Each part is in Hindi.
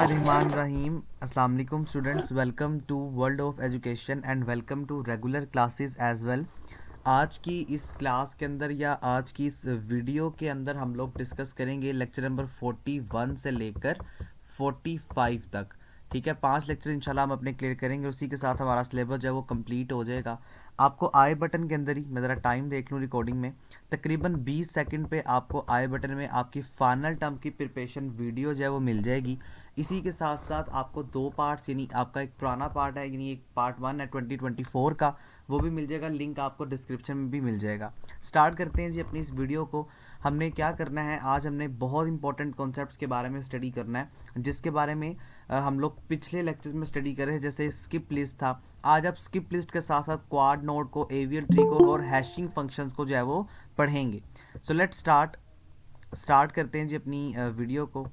रहमान रहीम अस्सलाम वालेकुम students, welcome to world of education and welcome to regular classes as well. आज की इस क्लास के अंदर या आज की इस वीडियो के अंदर हम लोग डिस्कस करेंगे लेक्चर नंबर 41 से लेकर 45 तक। ठीक है, 5 लेक्चर इंशाल्लाह हम अपने क्लियर करेंगे, उसी के साथ हमारा सिलेबस जो है वो कंप्लीट हो जाएगा। आपको आई बटन के अंदर ही, मैं ज़रा टाइम देख लूँ रिकॉर्डिंग में, तकरीबन 20 सेकंड पे आपको आई बटन में आपकी फाइनल टर्म की प्रिपरेशन वीडियो जो है वो मिल जाएगी। इसी के साथ साथ आपको दो पार्ट्स, यानी आपका एक पुराना पार्ट है, यानी एक पार्ट 1 है 2024 का, वो भी मिल जाएगा, लिंक आपको डिस्क्रिप्शन में भी मिल जाएगा। स्टार्ट करते हैं जी अपनी इस वीडियो को। हमने क्या करना है, आज हमने बहुत इंपॉर्टेंट कॉन्सेप्ट्स के बारे में स्टडी करना है, जिसके बारे में हम लोग पिछले लेक्चर्स में स्टडी कर रहे हैं, जैसे स्किप लिस्ट था। आज आप स्किप लिस्ट के साथ साथ क्वाड नोड को, एवियल ट्री को और हैशिंग फंक्शंस को जो है वो पढ़ेंगे। सो लेट्स स्टार्ट करते हैं जी अपनी वीडियो को।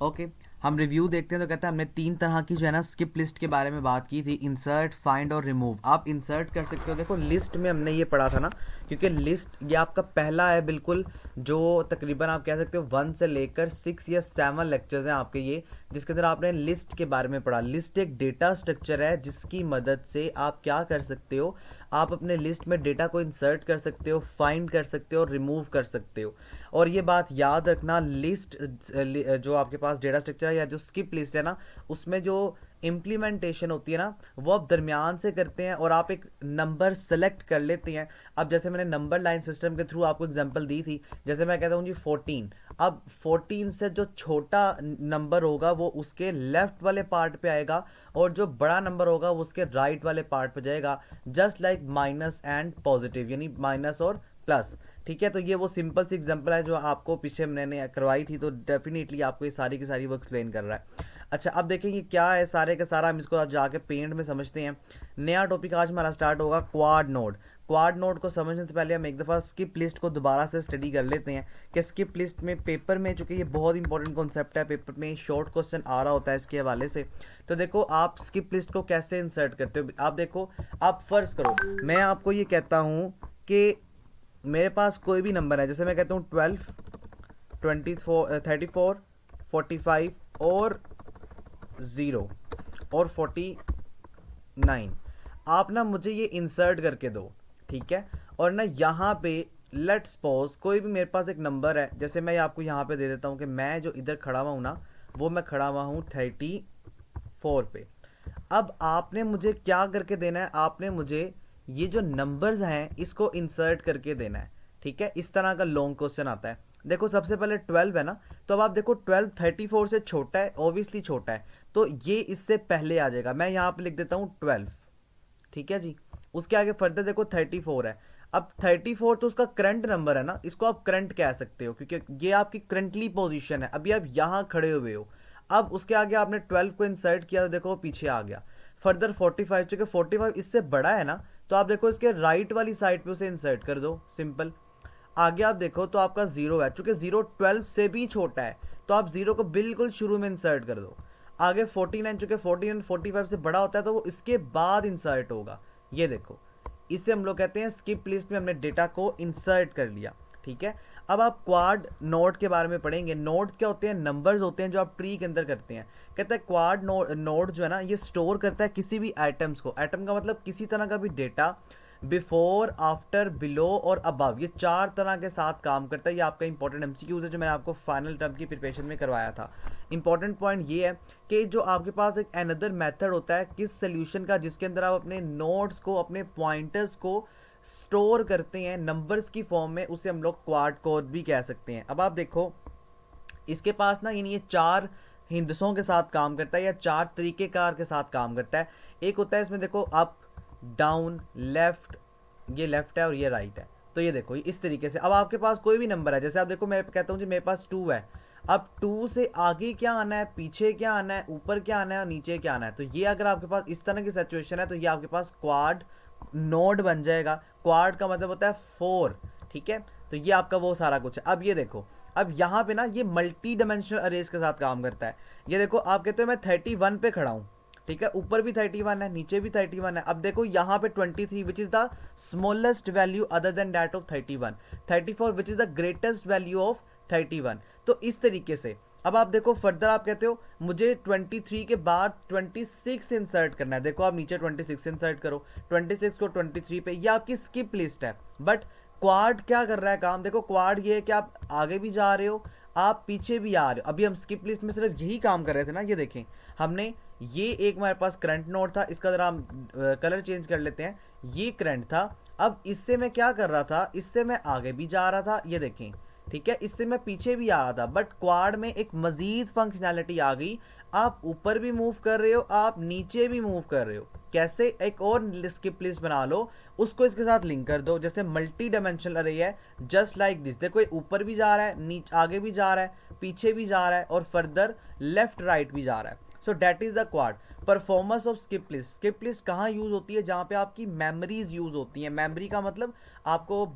ओके, हम रिव्यू देखते हैं तो कहता है हमने 3 तरह की जो है ना स्किप लिस्ट के बारे में बात की थी, इंसर्ट, फाइंड और रिमूव। आप इंसर्ट कर सकते हो, देखो लिस्ट में हमने ये पढ़ा था ना, क्योंकि लिस्ट ये आपका पहला है बिल्कुल, जो तकरीबन आप कह सकते हो 1 से लेकर 6 या 7 लेक्चर्स हैं आपके ये, जिसके अंदर आपने लिस्ट के बारे में पढ़ा। लिस्ट एक डेटा स्ट्रक्चर है जिसकी मदद से आप क्या कर सकते हो, आप अपने लिस्ट में डेटा को इंसर्ट कर सकते हो, फाइंड कर सकते हो, रिमूव कर सकते हो। और ये बात याद रखना, लिस्ट जो आपके पास डेटा स्ट्रक्चर है या जो स्किप लिस्ट है ना, उसमें जो इम्प्लीमेंटेशन होती है ना, वो आप दरमियान से करते हैं और आप एक नंबर सेलेक्ट कर लेते हैं। अब जैसे मैंने नंबर लाइन सिस्टम के थ्रू आपको एग्जांपल दी थी, जैसे मैं कहता हूँ जी 14, अब 14 से जो छोटा नंबर होगा वो उसके लेफ्ट वाले पार्ट पे आएगा, और जो बड़ा नंबर होगा वो उसके राइट वाले पार्ट पे जाएगा। Just like minus and positive, यानी माइनस और प्लस। ठीक है, तो ये वो सिंपल सी एग्जांपल है जो आपको पीछे मैंने करवाई थी, तो डेफिनेटली आपको ये सारी की सारी वो एक्सप्लेन कर रहा है। अच्छा, अब देखेंगे क्या है सारे का सारा, हम इसको आज जाके पेंट में समझते हैं। नया टॉपिक आज हमारा स्टार्ट होगा क्वाड नोड। क्वाड नोड को समझने से पहले हम एक दफ़ा स्किप लिस्ट को दोबारा से स्टडी कर लेते हैं कि स्किप लिस्ट में पेपर में, चूंकि ये बहुत इंपॉर्टेंट कॉन्सेप्ट है, पेपर में शॉर्ट क्वेश्चन आ रहा होता है इसके हवाले से। तो देखो आप स्किप लिस्ट को कैसे इंसर्ट करते हो। आप देखो, आप फर्ज करो मैं आपको ये कहता हूँ कि मेरे पास कोई भी नंबर है, जैसे मैं कहता हूँ 12, 24, 34, 45 और 0 और 49। आप ना मुझे ये इंसर्ट करके दो, ठीक है। और ना यहाँ पे लेट्स सपोज कोई भी मेरे पास एक नंबर है, जैसे मैं आपको यहाँ पे दे देता हूँ कि मैं जो इधर खड़ा हुआ हूँ ना, वो मैं खड़ा हुआ हूँ 34 पे। अब आपने मुझे क्या करके देना है, आपने मुझे ये जो नंबर्स हैं इसको इंसर्ट करके देना है। ठीक है, इस तरह का लॉन्ग क्वेश्चन आता है। देखो सबसे पहले 12 है ना, तो अब आप देखो 12 34 से छोटा है, ऑब्वियसली छोटा है, तो ये इससे पहले आ जाएगा। मैं यहाँ पे लिख देता हूँ 12, ठीक है जी। उसके आगे फर्दर देखो 34 है। अब 34 तो उसका करंट नंबर है ना, इसको आप करंट कह सकते हो, क्योंकि ये आपकी करंटली पोजीशन है, अभी आप यहाँ खड़े हुए हो। अब उसके आगे आपने 12 को इंसर्ट किया तो देखो वो पीछे आ गया। फर्दर 45, चूंकि 45 इससे बड़ा है ना, तो आप देखो इसके राइट वाली साइड पे उसे इंसर्ट कर दो, सिंपल। आगे आप देखो तो आपका 0 है, चूंकि 0 12 से भी छोटा है, तो आप 0 को बिल्कुल शुरू में इंसर्ट कर दो। आगे 49, चूंकि 49 45 से बड़ा होता है, तो वो इसके बाद इंसर्ट होगा। ये देखो, इसे हम लोग कहते हैं स्किप लिस्ट में हमने डेटा को इंसर्ट कर लिया। ठीक है, अब आप क्वाड नोड के बारे में पढ़ेंगे। नोड्स क्या होते हैं, नंबर्स होते हैं जो आप ट्री के अंदर करते हैं। कहता है क्वाड नोड जो है ना, ये स्टोर करता है किसी भी आइटम्स को। आइटम का मतलब किसी तरह का भी डेटा, बिफोर, आफ्टर, बिलो और अबव, ये 4 तरह के साथ काम करता है। ये आपका इंपॉर्टेंट एमसीक्यूज है जो मैंने आपको फाइनल टर्म की प्रिपरेशन में करवाया था। इंपॉर्टेंट पॉइंट ये है कि जो आपके पास एक अनदर मेथड होता है किस सोल्यूशन का, जिसके अंदर आप अपने नोट्स को, अपने पॉइंटर्स को स्टोर करते हैं नंबर्स की फॉर्म में, उसे हम लोग क्वाड कोड भी कह सकते हैं। अब आप देखो इसके पास ना, यानी ये 4 हिंदसों के साथ काम करता है या 4 तरीकेकार के साथ काम करता है। एक होता है इसमें देखो अप, डाउन, लेफ्ट, ये लेफ्ट है और ये राइट है। तो ये देखो इस तरीके से। अब आपके पास कोई भी नंबर है, जैसे आप देखो मैं कहता हूँ जी मेरे पास 2 है। अब 2 से आगे क्या आना है, पीछे क्या आना है, ऊपर क्या आना है और नीचे क्या आना है। तो ये अगर आपके पास इस तरह की सिचुएशन है, तो ये आपके पास क्वाड नोड बन जाएगा। क्वाड का मतलब होता है 4, ठीक है। तो ये आपका वो सारा कुछ है। अब ये देखो, अब यहाँ पे ना ये मल्टी डायमेंशनल अरेज के साथ काम करता है। ये देखो आप कहते हो मैं 31 पे खड़ा हूँ, ठीक है, ऊपर भी 31 है, नीचे भी 31 है। अब देखो यहाँ पे 23 which is the smallest value other than that of 31, 34 which is the greatest value of 31। तो इस तरीके से अब आप देखो फर्दर आप कहते हो मुझे 23 के बाद 26 इंसर्ट करना है। देखो आप नीचे 26 इंसर्ट करो, 26 को 23 पे, ये आपकी स्किप लिस्ट है। बट क्वाड क्या कर रहा है काम, देखो क्वाड ये है कि आप आगे भी जा रहे हो, आप पीछे भी आ रहे हो। अभी हम स्किप लिस्ट में सिर्फ यही काम कर रहे थे ना, ये देखें हमने, ये एक हमारे पास करंट नोड था, इसका जरा हम कलर चेंज कर लेते हैं, ये करंट था। अब इससे मैं क्या कर रहा था, इससे मैं आगे भी जा रहा था, ये देखें, ठीक है, इससे मैं पीछे भी आ रहा था। बट क्वाड में एक मजीद फंक्शनैलिटी आ गई, आप ऊपर भी मूव कर रहे हो, आप नीचे भी मूव कर रहे हो। कैसे, एक और स्किप लिस्ट बना लो, उसको इसके साथ लिंक कर दो, जैसे मल्टी डायमेंशनल अरे है, जस्ट लाइक दिस। देखो ये ऊपर भी जा रहा है, नीचे आगे भी जा रहा है, पीछे भी जा रहा है, और फर्दर लेफ्ट राइट भी जा रहा है। So that is the quad. Performance of skip list, skip list कहाँ यूज होती है, जहाँ पे आपकी मेमोरीज यूज होती हैं। मेमोरी का मतलब आपको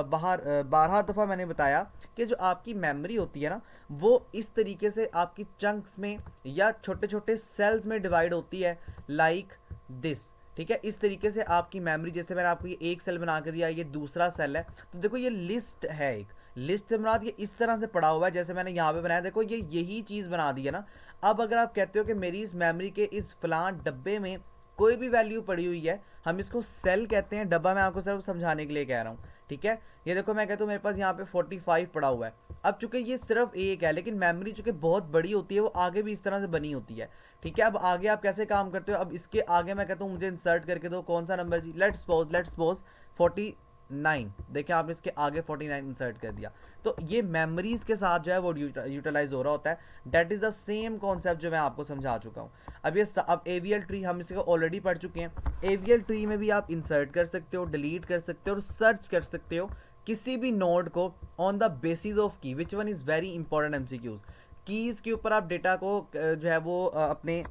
बाहर 12 दफ़ा मैंने बताया कि जो आपकी मेमोरी होती है ना, वो इस तरीके से आपकी चंक्स में या छोटे छोटे सेल्स में डिवाइड होती है, लाइक दिस। ठीक है, इस तरीके से आपकी मेमोरी, जैसे मैंने आपको ये एक सेल बना के दिया, ये दूसरा सेल है, तो देखो ये लिस्ट है, एक लिस्ट से मुराद ये इस तरह से पड़ा हुआ है, जैसे मैंने यहाँ पे बनाया, देखो ये यही चीज़ बना दी है ना। अब अगर आप कहते हो कि मेरी इस मेमोरी के इस फलां डब्बे में कोई भी वैल्यू पड़ी हुई है, हम इसको सेल कहते हैं, डब्बा मैं आपको सिर्फ समझाने के लिए कह रहा हूँ। ठीक है, ये देखो मैं कहता हूँ मेरे पास यहाँ पे 45 पड़ा हुआ है। अब चूंकि ये सिर्फ एक है, लेकिन मेमोरी चूंकि बहुत बड़ी होती है, वो आगे भी इस तरह से बनी होती है। ठीक है, अब आगे आप कैसे काम करते हो, अब इसके आगे मैं कहता हूँ मुझे इंसर्ट करके दो, कौन सा नंबर जी, लेट्स सपोज 49। देखिए आपने इसके आगे 49 इंसर्ट कर दिया, तो ये मेमोरीज के साथ जो है वो यूटिलाइज हो रहा होता है। That is the same concept जो मैं आपको समझा चुका हूँ। अब एवीएल ट्री हम इसको ऑलरेडी पढ़ चुके हैं। एवीएल ट्री में भी आप इंसर्ट कर सकते हो, डिलीट कर सकते हो और सर्च कर सकते हो किसी भी नोड को ऑन द बेसिस ऑफ की, which one is very important MCQs. Keys के ऊपर आप डेटा को जो है वो अपने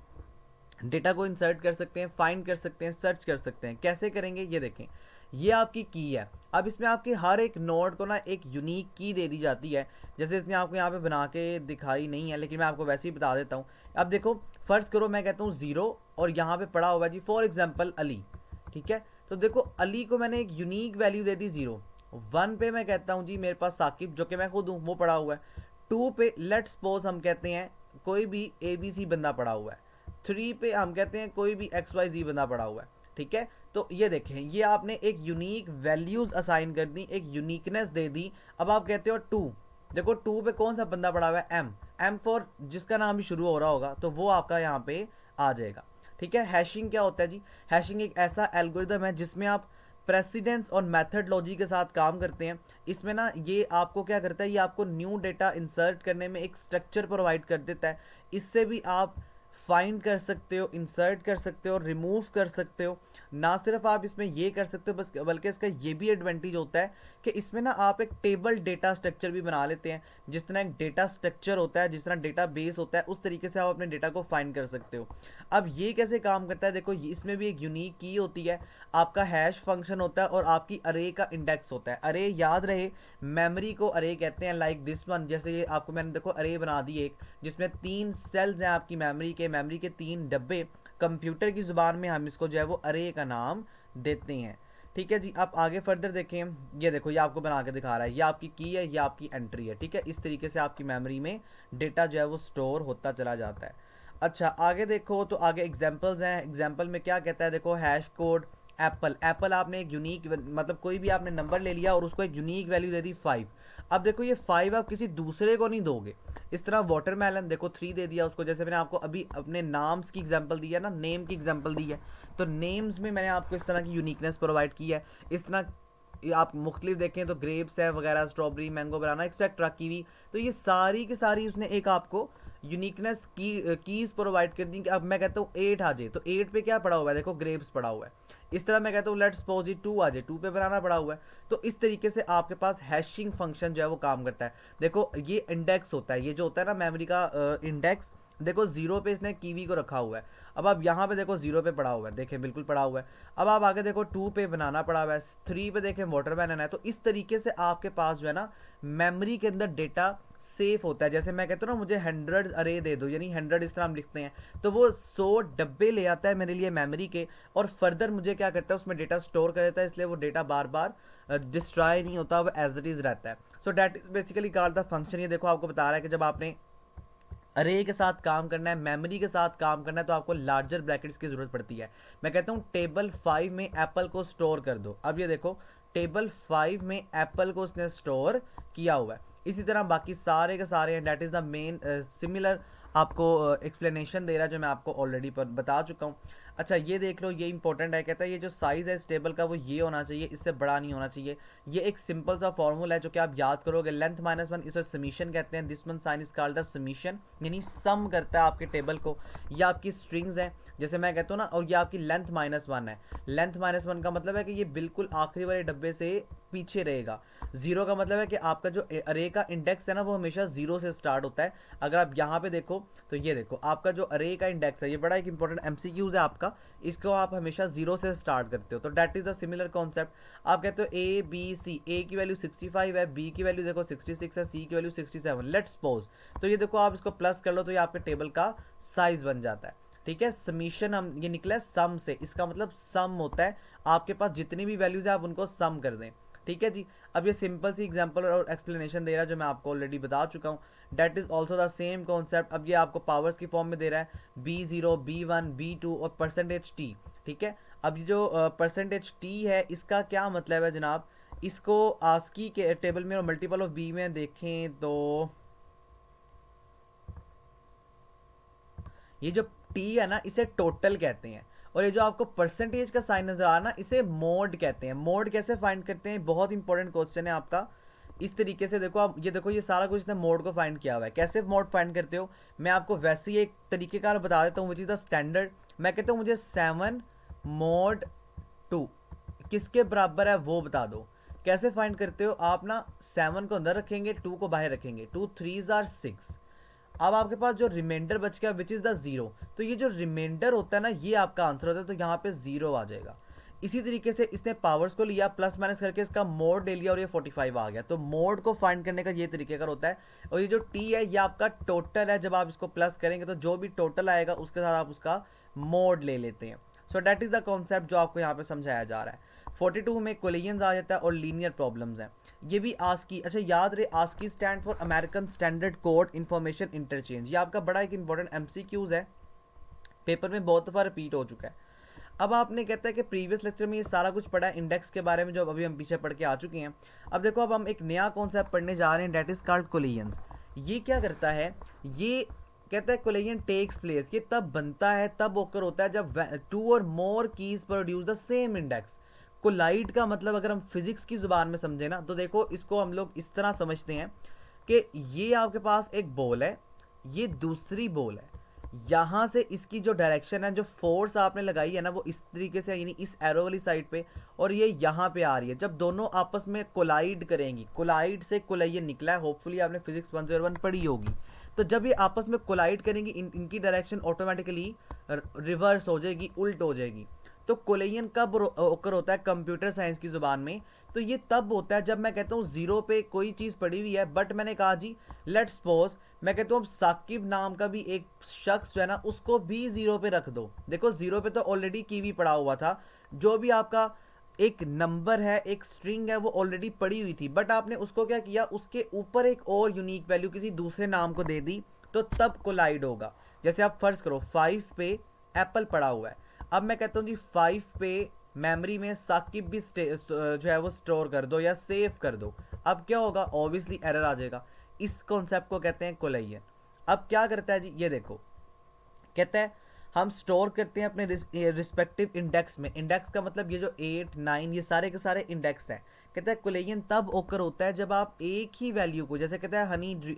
डेटा को इंसर्ट कर सकते हैं, फाइंड कर सकते हैं, सर्च कर सकते हैं। कैसे करेंगे ये देखें, ये आपकी की है। अब इसमें आपके हर एक नोड को ना एक यूनिक की दे दी जाती है, जैसे इसने आपको यहाँ पे बना के दिखाई नहीं है, लेकिन मैं आपको वैसे ही बता देता हूँ। अब देखो फर्ज करो मैं कहता हूँ 0 और यहाँ पे पड़ा हुआ जी फॉर एग्जाम्पल अली। ठीक है, तो देखो अली को मैंने एक यूनिक वैल्यू दे दी 0। 1 पे मैं कहता हूँ जी मेरे पास साकिब, जो कि मैं खुद हूँ, वो पड़ा हुआ है। 2 पे लेट सपोज हम कहते हैं कोई भी ABC बंदा पड़ा हुआ है। 3 पे हम कहते हैं कोई भी XYZ बंदा पड़ा हुआ है। ठीक है, तो ये देखें, ये आपने एक यूनिक वैल्यूज असाइन कर दी, एक यूनिकनेस दे दी। अब आप कहते हो 2, देखो 2 पे कौन सा बंदा पड़ा हुआ है, M फॉर जिसका नाम भी शुरू हो रहा होगा, तो वो आपका यहाँ पे आ जाएगा। ठीक है, हैशिंग क्या होता है जी, हैशिंग एक ऐसा एल्गोरिदम है जिसमें आप प्रेसिडेंस और मेथडोलॉजी के साथ काम करते हैं। इसमें ना ये आपको क्या करता है, ये आपको न्यू डेटा इंसर्ट करने में एक स्ट्रक्चर प्रोवाइड कर देता है। इससे भी आप फाइंड कर सकते हो, इंसर्ट कर सकते हो, रिमूव कर सकते हो। ना सिर्फ आप इसमें ये कर सकते हो बस, बल्कि इसका ये भी एडवांटेज होता है कि इसमें ना आप एक टेबल डेटा स्ट्रक्चर भी बना लेते हैं। जिस तरह एक डेटा स्ट्रक्चर होता है, जिस तरह डेटा बेस होता है, उस तरीके से आप अपने डेटा को फाइंड कर सकते हो। अब ये कैसे काम करता है, देखो इसमें भी एक यूनिक की होती है, आपका हैश फंक्शन होता है और आपकी अरे का इंडेक्स होता है। अरे याद रहे, मेमोरी को अरे कहते हैं, लाइक दिस वन। जैसे ये आपको मैंने देखो अरे बना दी एक, जिसमें 3 सेल्स हैं आपकी मेमोरी के 3 डब्बे। कंप्यूटर की ज़ुबान में हम इसको जो है वो अरे का नाम देते हैं। ठीक है जी, आप आगे फर्दर देखें, ये देखो ये आपको बना के दिखा रहा है, ये आपकी की है, ये आपकी एंट्री है। ठीक है, इस तरीके से आपकी मेमोरी में डेटा जो है वो स्टोर होता चला जाता है। अच्छा आगे देखो, तो आगे एग्जांपल्स हैं। एग्जांपल में क्या कहता है, देखो हैश कोड एप्पल आपने एक यूनिक, मतलब कोई भी आपने नंबर ले लिया और उसको एक यूनिक वैल्यू दे दी 5। अब देखो ये 5 आप किसी दूसरे को नहीं दोगे। इस तरह वाटरमेलन देखो 3 दे दिया उसको, जैसे मैंने आपको अभी अपने नाम्स की एग्जांपल दी है ना, नेम की एग्जांपल दी है, तो नेम्स में मैंने आपको इस तरह की यूनिकनेस प्रोवाइड की है। इस तरह आप मुख्तलिफ देखें तो ग्रेप्स है वगैरह, स्ट्रॉबेरी, मैंगो, बनाना, एक्सेट्रा, कीवी, तो ये सारी की सारी उसने एक आपको यूनिकनेस कीज प्रोवाइड कर दी। कि अब मैं कहता हूँ 8 आ जाए, तो 8 पे क्या पड़ा हुआ है, देखो ग्रेप्स पड़ा हुआ है। इस तरह मैं कहता हूँ लेट्स सपोज 2 आ जाए, 2 पे बनाना पड़ा हुआ है। तो इस तरीके से आपके पास हैशिंग फंक्शन जो है वो काम करता है। देखो ये इंडेक्स होता है, ये जो होता है ना मेमोरी का इंडेक्स, देखो 0 पे इसने कीवी को रखा हुआ है। अब आप यहाँ पे देखो 0 पे पड़ा हुआ है, देखें बिल्कुल पड़ा हुआ है। अब आप आगे देखो 2 पे बनाना पड़ा हुआ है, 3 पे देखें वाटरमेलन है। तो इस तरीके से आपके पास जो है ना मेमोरी के अंदर डेटा सेफ होता है। जैसे मैं कहता हूँ ना मुझे 100 अरे दे दो, यानी 100 इस तरह हम लिखते हैं, तो वो 100 डब्बे ले आता है मेरे लिए मेमोरी के, और फर्दर मुझे क्या करता है उसमें डेटा स्टोर कर देता है, इसलिए वो डेटा बार बार डिस्ट्रॉय नहीं होता, वो एज इट इज़ रहता है। So that is basically called the function. ये देखो आपको बता रहा है कि जब आपने अरे के साथ काम करना है, मेमोरी के साथ काम करना है, तो आपको लार्जर ब्रैकेट्स की ज़रूरत पड़ती है। मैं कहता हूँ टेबल 5 में एप्पल को स्टोर कर दो। अब ये देखो, टेबल 5 में एप्पल को उसने स्टोर किया हुआ है। इसी तरह बाकी सारे के सारे हैं, that is the main similar आपको एक्सप्लेनेशन दे रहा है जो मैं आपको ऑलरेडी बता चुका हूँ। अच्छा ये देख लो, ये इंपॉर्टेंट है, कहता है ये जो साइज़ है इस टेबल का वो ये होना चाहिए, इससे बड़ा नहीं होना चाहिए। ये एक सिंपल सा फॉर्मूला है जो कि आप याद करोगे, लेंथ माइनस वन इसे समीशन कहते हैं। This one sine is called the summation, यानी सम करता है आपके टेबल को। ये आपकी स्ट्रिंग्स हैं जैसे मैं कहता हूँ ना, और ये आपकी लेंथ माइनस वन है। लेंथ माइनस वन का मतलब है कि ये बिल्कुल आखिरी वाले डब्बे से पीछे रहेगा। जीरो का मतलब है कि आपका जो अरे का इंडेक्स है ना वो हमेशा जीरो से स्टार्ट होता है। अगर आप यहाँ पे देखो तो ये देखो, आपका जो अरे का इंडेक्स है, ये बड़ा एक इंपॉर्टेंट एमसीक्यूज है आपका, इसको आप हमेशा जीरो से स्टार्ट करते हो। तो that is the similar concept. आप कहते हो ए बी सी, ए की वैल्यू 65 है, बी की वैल्यू देखो 66 है, सी की वैल्यू 67। लेट्स सपोज, तो ये देखो आप इसको प्लस कर लो तो ये आपके टेबल का साइज बन जाता है। ठीक है, समीशन हम ये निकला है सम से, इसका मतलब सम होता है आपके पास जितनी भी वैल्यूज है आप उनको सम कर दें। ठीक है जी। अब ये सिंपल सी एग्जांपल और एक्सप्लेनेशन दे रहा है जो मैं आपको ऑलरेडी बता चुका हूँ। That is also the same concept. अब ये आपको पावर्स की फॉर्म में दे रहा है, B0, B1, B2 और परसेंटेज टी। ठीक है, अब ये जो परसेंटेज टी है इसका क्या मतलब है जनाब, इसको आस्की के टेबल में और मल्टीपल ऑफ बी में देखें तो ये जो टी है ना इसे टोटल कहते हैं, और ये जो आपको परसेंटेज का साइन नजर आ रहा ना इसे मोड कहते हैं। मोड कैसे फाइंड करते हैं, बहुत इंपॉर्टेंट क्वेश्चन है आपका। इस तरीके से देखो आप, ये देखो ये सारा कुछ इसने मोड को फाइंड किया हुआ है। कैसे मोड फाइंड करते हो, मैं आपको वैसे ही एक तरीकेकार बता देता हूँ, विच इज द स्टैंडर्ड। मैं कहता हूँ मुझे 7 मोड 2 किसके बराबर है वो बता दो। कैसे फाइंड करते हो आप ना, 7 को अंदर रखेंगे, 2 को बाहर रखेंगे, 2 3s are 6। अब आपके पास जो रिमाइंडर बच गया विच इज द जीरो, तो ये जो रिमाइंडर होता है ना ये आपका आंसर होता है, तो यहाँ पे जीरो आ जाएगा। इसी तरीके से इसने पावर्स को लिया, प्लस माइनस करके इसका मोड ले लिया और ये 45 आ गया। तो मोड को फाइंड करने का ये तरीके का होता है। और ये जो टी है ये आपका टोटल है, जब आप इसको प्लस करेंगे तो जो भी टोटल आएगा उसके साथ आप उसका मोड ले लेते हैं। So that is the concept जो आपको यहाँ पे समझाया जा रहा है। 42 में कोलिजन्स आ जाता है और लीनियर प्रॉब्लम्स हैं। ये भी आस्की, अच्छा याद रहे, ASCII stand for American standard code information interchange. ये आपका बड़ा एक इंपॉर्टेंट एमसीक्यूज है, पेपर में बहुत दफ़ा रिपीट हो चुका है। अब आपने कहता है कि प्रीवियस लेक्चर में ये सारा कुछ पढ़ा है इंडेक्स के बारे में जो अभी हम पीछे पढ़ के आ चुके हैं। अब देखो, अब हम एक नया कॉन्सेप्ट पढ़ने जा रहे हैं, डेट इज कॉल्ड कोलिजन्स। ये क्या करता है, ये कहता है कोलिजन टेक्स प्लेस, ये तब बनता है, तब ओकर होता है जब 2 और more keys produce the same index. Collide का मतलब अगर हम फिजिक्स की जुबान में समझे ना तो देखो इसको हम लोग इस तरह समझते हैं कि ये आपके पास एक बॉल है, ये दूसरी बॉल है, यहाँ से इसकी जो डायरेक्शन है, जो फोर्स आपने लगाई है ना वो इस तरीके से, यानी इस एरो वाली साइड पे, और ये यहाँ पे आ रही है। जब दोनों आपस में कोलाइड करेंगी, कोलाइड से कोलाइड निकला है, होपफुली आपने फिजिक्स 101 पढ़ी होगी। तो जब ये आपस में कोलाइड करेंगी इनकी डायरेक्शन ऑटोमेटिकली रिवर्स हो जाएगी, उल्ट हो जाएगी। तो कोलिजन कब ओकर होता है कंप्यूटर साइंस की जुबान में, तो ये तब होता है जब मैं कहता हूँ जीरो पे कोई चीज़ पड़ी हुई है, बट मैंने कहा जी लेट्स सपोज, मैं कहता हूँ साकिब नाम का भी एक शख्स जो है ना उसको भी जीरो पे रख दो। देखो जीरो पे तो ऑलरेडी कीवी पड़ा हुआ था, जो भी आपका एक नंबर है, एक स्ट्रिंग है, वो ऑलरेडी पड़ी हुई थी, बट आपने उसको क्या किया, उसके ऊपर एक और यूनिक वैल्यू किसी दूसरे नाम को दे दी, तो तब कोलाइड होगा। जैसे आप फर्ज करो 5 पे एप्पल पड़ा हुआ है, अब मैं कहता हूँ जी 5 पे मेमोरी में साकिब भी जो है वो स्टोर कर दो या सेव कर दो। अब क्या होगा, ऑब्वियसली एरर आ जाएगा। इस कॉन्सेप्ट को कहते हैं कोलिजन। अब क्या करता है जी, ये देखो, कहता है हम स्टोर करते हैं अपने रिस्पेक्टिव इंडेक्स में। इंडेक्स का मतलब ये जो 8 9 ये सारे के सारे इंडेक्स हैं। कहता है कोलिजन तब ओकर होता है जब आप एक ही वैल्यू को, जैसे कहता है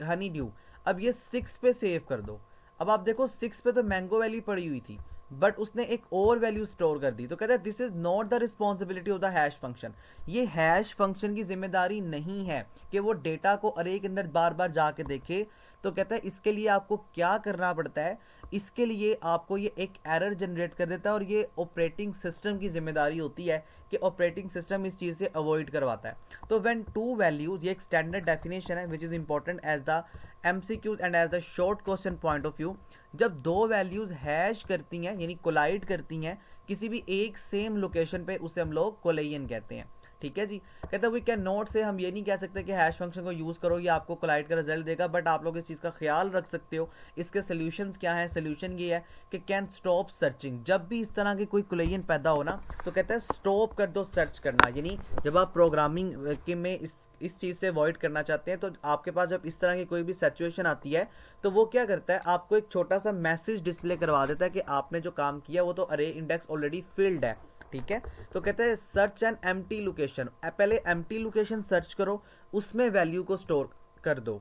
हनी ड्यू, अब ये 6 पे सेव कर दो। अब आप देखो 6 पे तो मैंगो वैल्यू पड़ी हुई थी, बट उसने एक और वैल्यू स्टोर कर दी, तो कहता है this is not the responsibility of the hash function. ये हैश फंक्शन की जिम्मेदारी नहीं है कि वो डेटा को अरे के अंदर बार बार जाके देखे। तो कहता है इसके लिए आपको क्या करना पड़ता है, इसके लिए आपको ये एक एरर जनरेट कर देता है, और ये ऑपरेटिंग सिस्टम की जिम्मेदारी होती है कि ऑपरेटिंग सिस्टम इस चीज़ से अवॉइड करवाता है। तो व्हेन टू वैल्यूज, ये एक स्टैंडर्ड डेफिनेशन है which is important as the MCQs and as the short question point of view. जब दो वैल्यूज हैश करती हैं यानी कोलाइड करती हैं किसी भी एक सेम लोकेशन पे, उसे हम लोग कोलिजन कहते हैं। ठीक है जी। कहता है वी कैन नॉट से, हम ये नहीं कह सकते कि हैश फंक्शन को यूज़ करो ये आपको कोलाइड का रिजल्ट देगा, बट आप लोग इस चीज़ का ख्याल रख सकते हो। इसके सोल्यूशंस क्या है? सोल्यूशन ये है कि कैन स्टॉप सर्चिंग। जब भी इस तरह की कोई कोलिजन पैदा हो ना, तो कहता है स्टॉप कर दो सर्च करना। यानी जब आप प्रोग्रामिंग के में इस चीज़ से अवॉइड करना चाहते हैं, तो आपके पास जब इस तरह की कोई भी सिचुएशन आती है, तो वो क्या करता है, आपको एक छोटा सा मैसेज डिस्प्ले करवा देता है कि आपने जो काम किया वो तो अरे इंडेक्स ऑलरेडी फिल्ड है। ठीक है, तो कहते हैं सर्च एन एम्प्टी लोकेशन। पहले एम्प्टी लोकेशन सर्च करो, उसमें वैल्यू को स्टोर कर दो।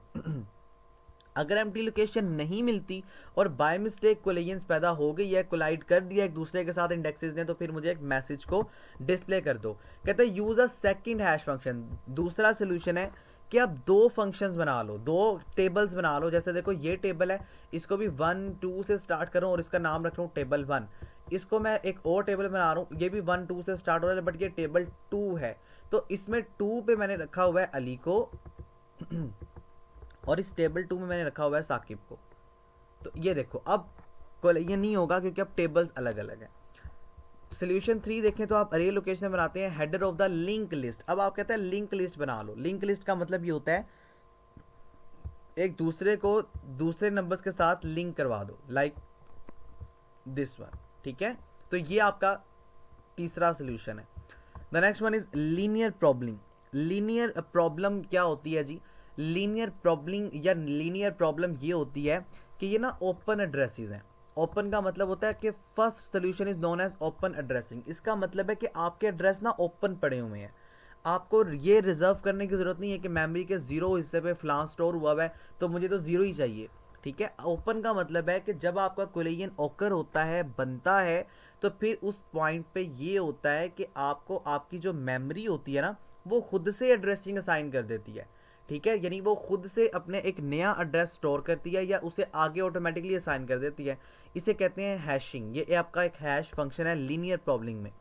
अगर एम्प्टी लोकेशन नहीं मिलती और बाय मिस्टेक कोलिजन्स पैदा हो गई है, कोलाइड कर दिया एक दूसरे के साथ इंडेक्सेस ने, तो फिर मुझे एक मैसेज को डिस्प्ले कर दो। कहते हैं use a second hash function. दूसरा सोल्यूशन है कि आप दो फंक्शंस बना लो, दो टेबल्स बना लो। जैसे देखो ये टेबल है, इसको भी 1 2 से स्टार्ट करूँ और इसका नाम रख रहा हूँ टेबल 1। इसको मैं एक और टेबल बना रहा हूँ, ये भी 1 2 से स्टार्ट हो रहा है, बट ये टेबल 2 है। तो इसमें 2 पे मैंने रखा हुआ है अली को और इस टेबल 2 में मैंने रखा हुआ है साकिब को। तो ये देखो अब ये नहीं होगा क्योंकि अब टेबल्स अलग अलग है। सोल्यूशन 3 देखें तो आप अरे लोकेशन बनाते हैं header of the link list. अब आप कहते हैं लिंक लिस्ट बना लो। लिंक लिस्ट का मतलब ये होता है एक दूसरे को दूसरे नंबर्स के साथ लिंक करवा दो, लाइक दिस वन। ठीक है, तो ये आपका तीसरा सोल्यूशन है। The next one is linear problem. Linear problem क्या होती है जी? लीनियर प्रॉब्लम या लीनियर प्रॉब्लम ये होती है कि ये ना ओपन एड्रेसेस हैं। ओपन का मतलब होता है कि first solution is known as open addressing. इसका मतलब है कि आपके एड्रेस ना ओपन पड़े हुए हैं, आपको ये रिजर्व करने की जरूरत नहीं है कि मेमोरी के 0 हिस्से पे फ्लान स्टोर हुआ है तो मुझे तो 0 ही चाहिए। ठीक है, ओपन का मतलब है कि जब आपका कोलिजन ऑकर होता है, बनता है, तो फिर उस पॉइंट पे ये होता है कि आपको आपकी जो मेमोरी होती है ना, वो खुद से एड्रेसिंग असाइन कर देती है। ठीक है, यानी वो खुद से अपने एक नया एड्रेस स्टोर करती है या उसे आगे ऑटोमेटिकली असाइन कर देती है। इसे कहते हैं हैशिंग। ये आपका एक हैश फंक्शन है लीनियर प्रॉब्लम में।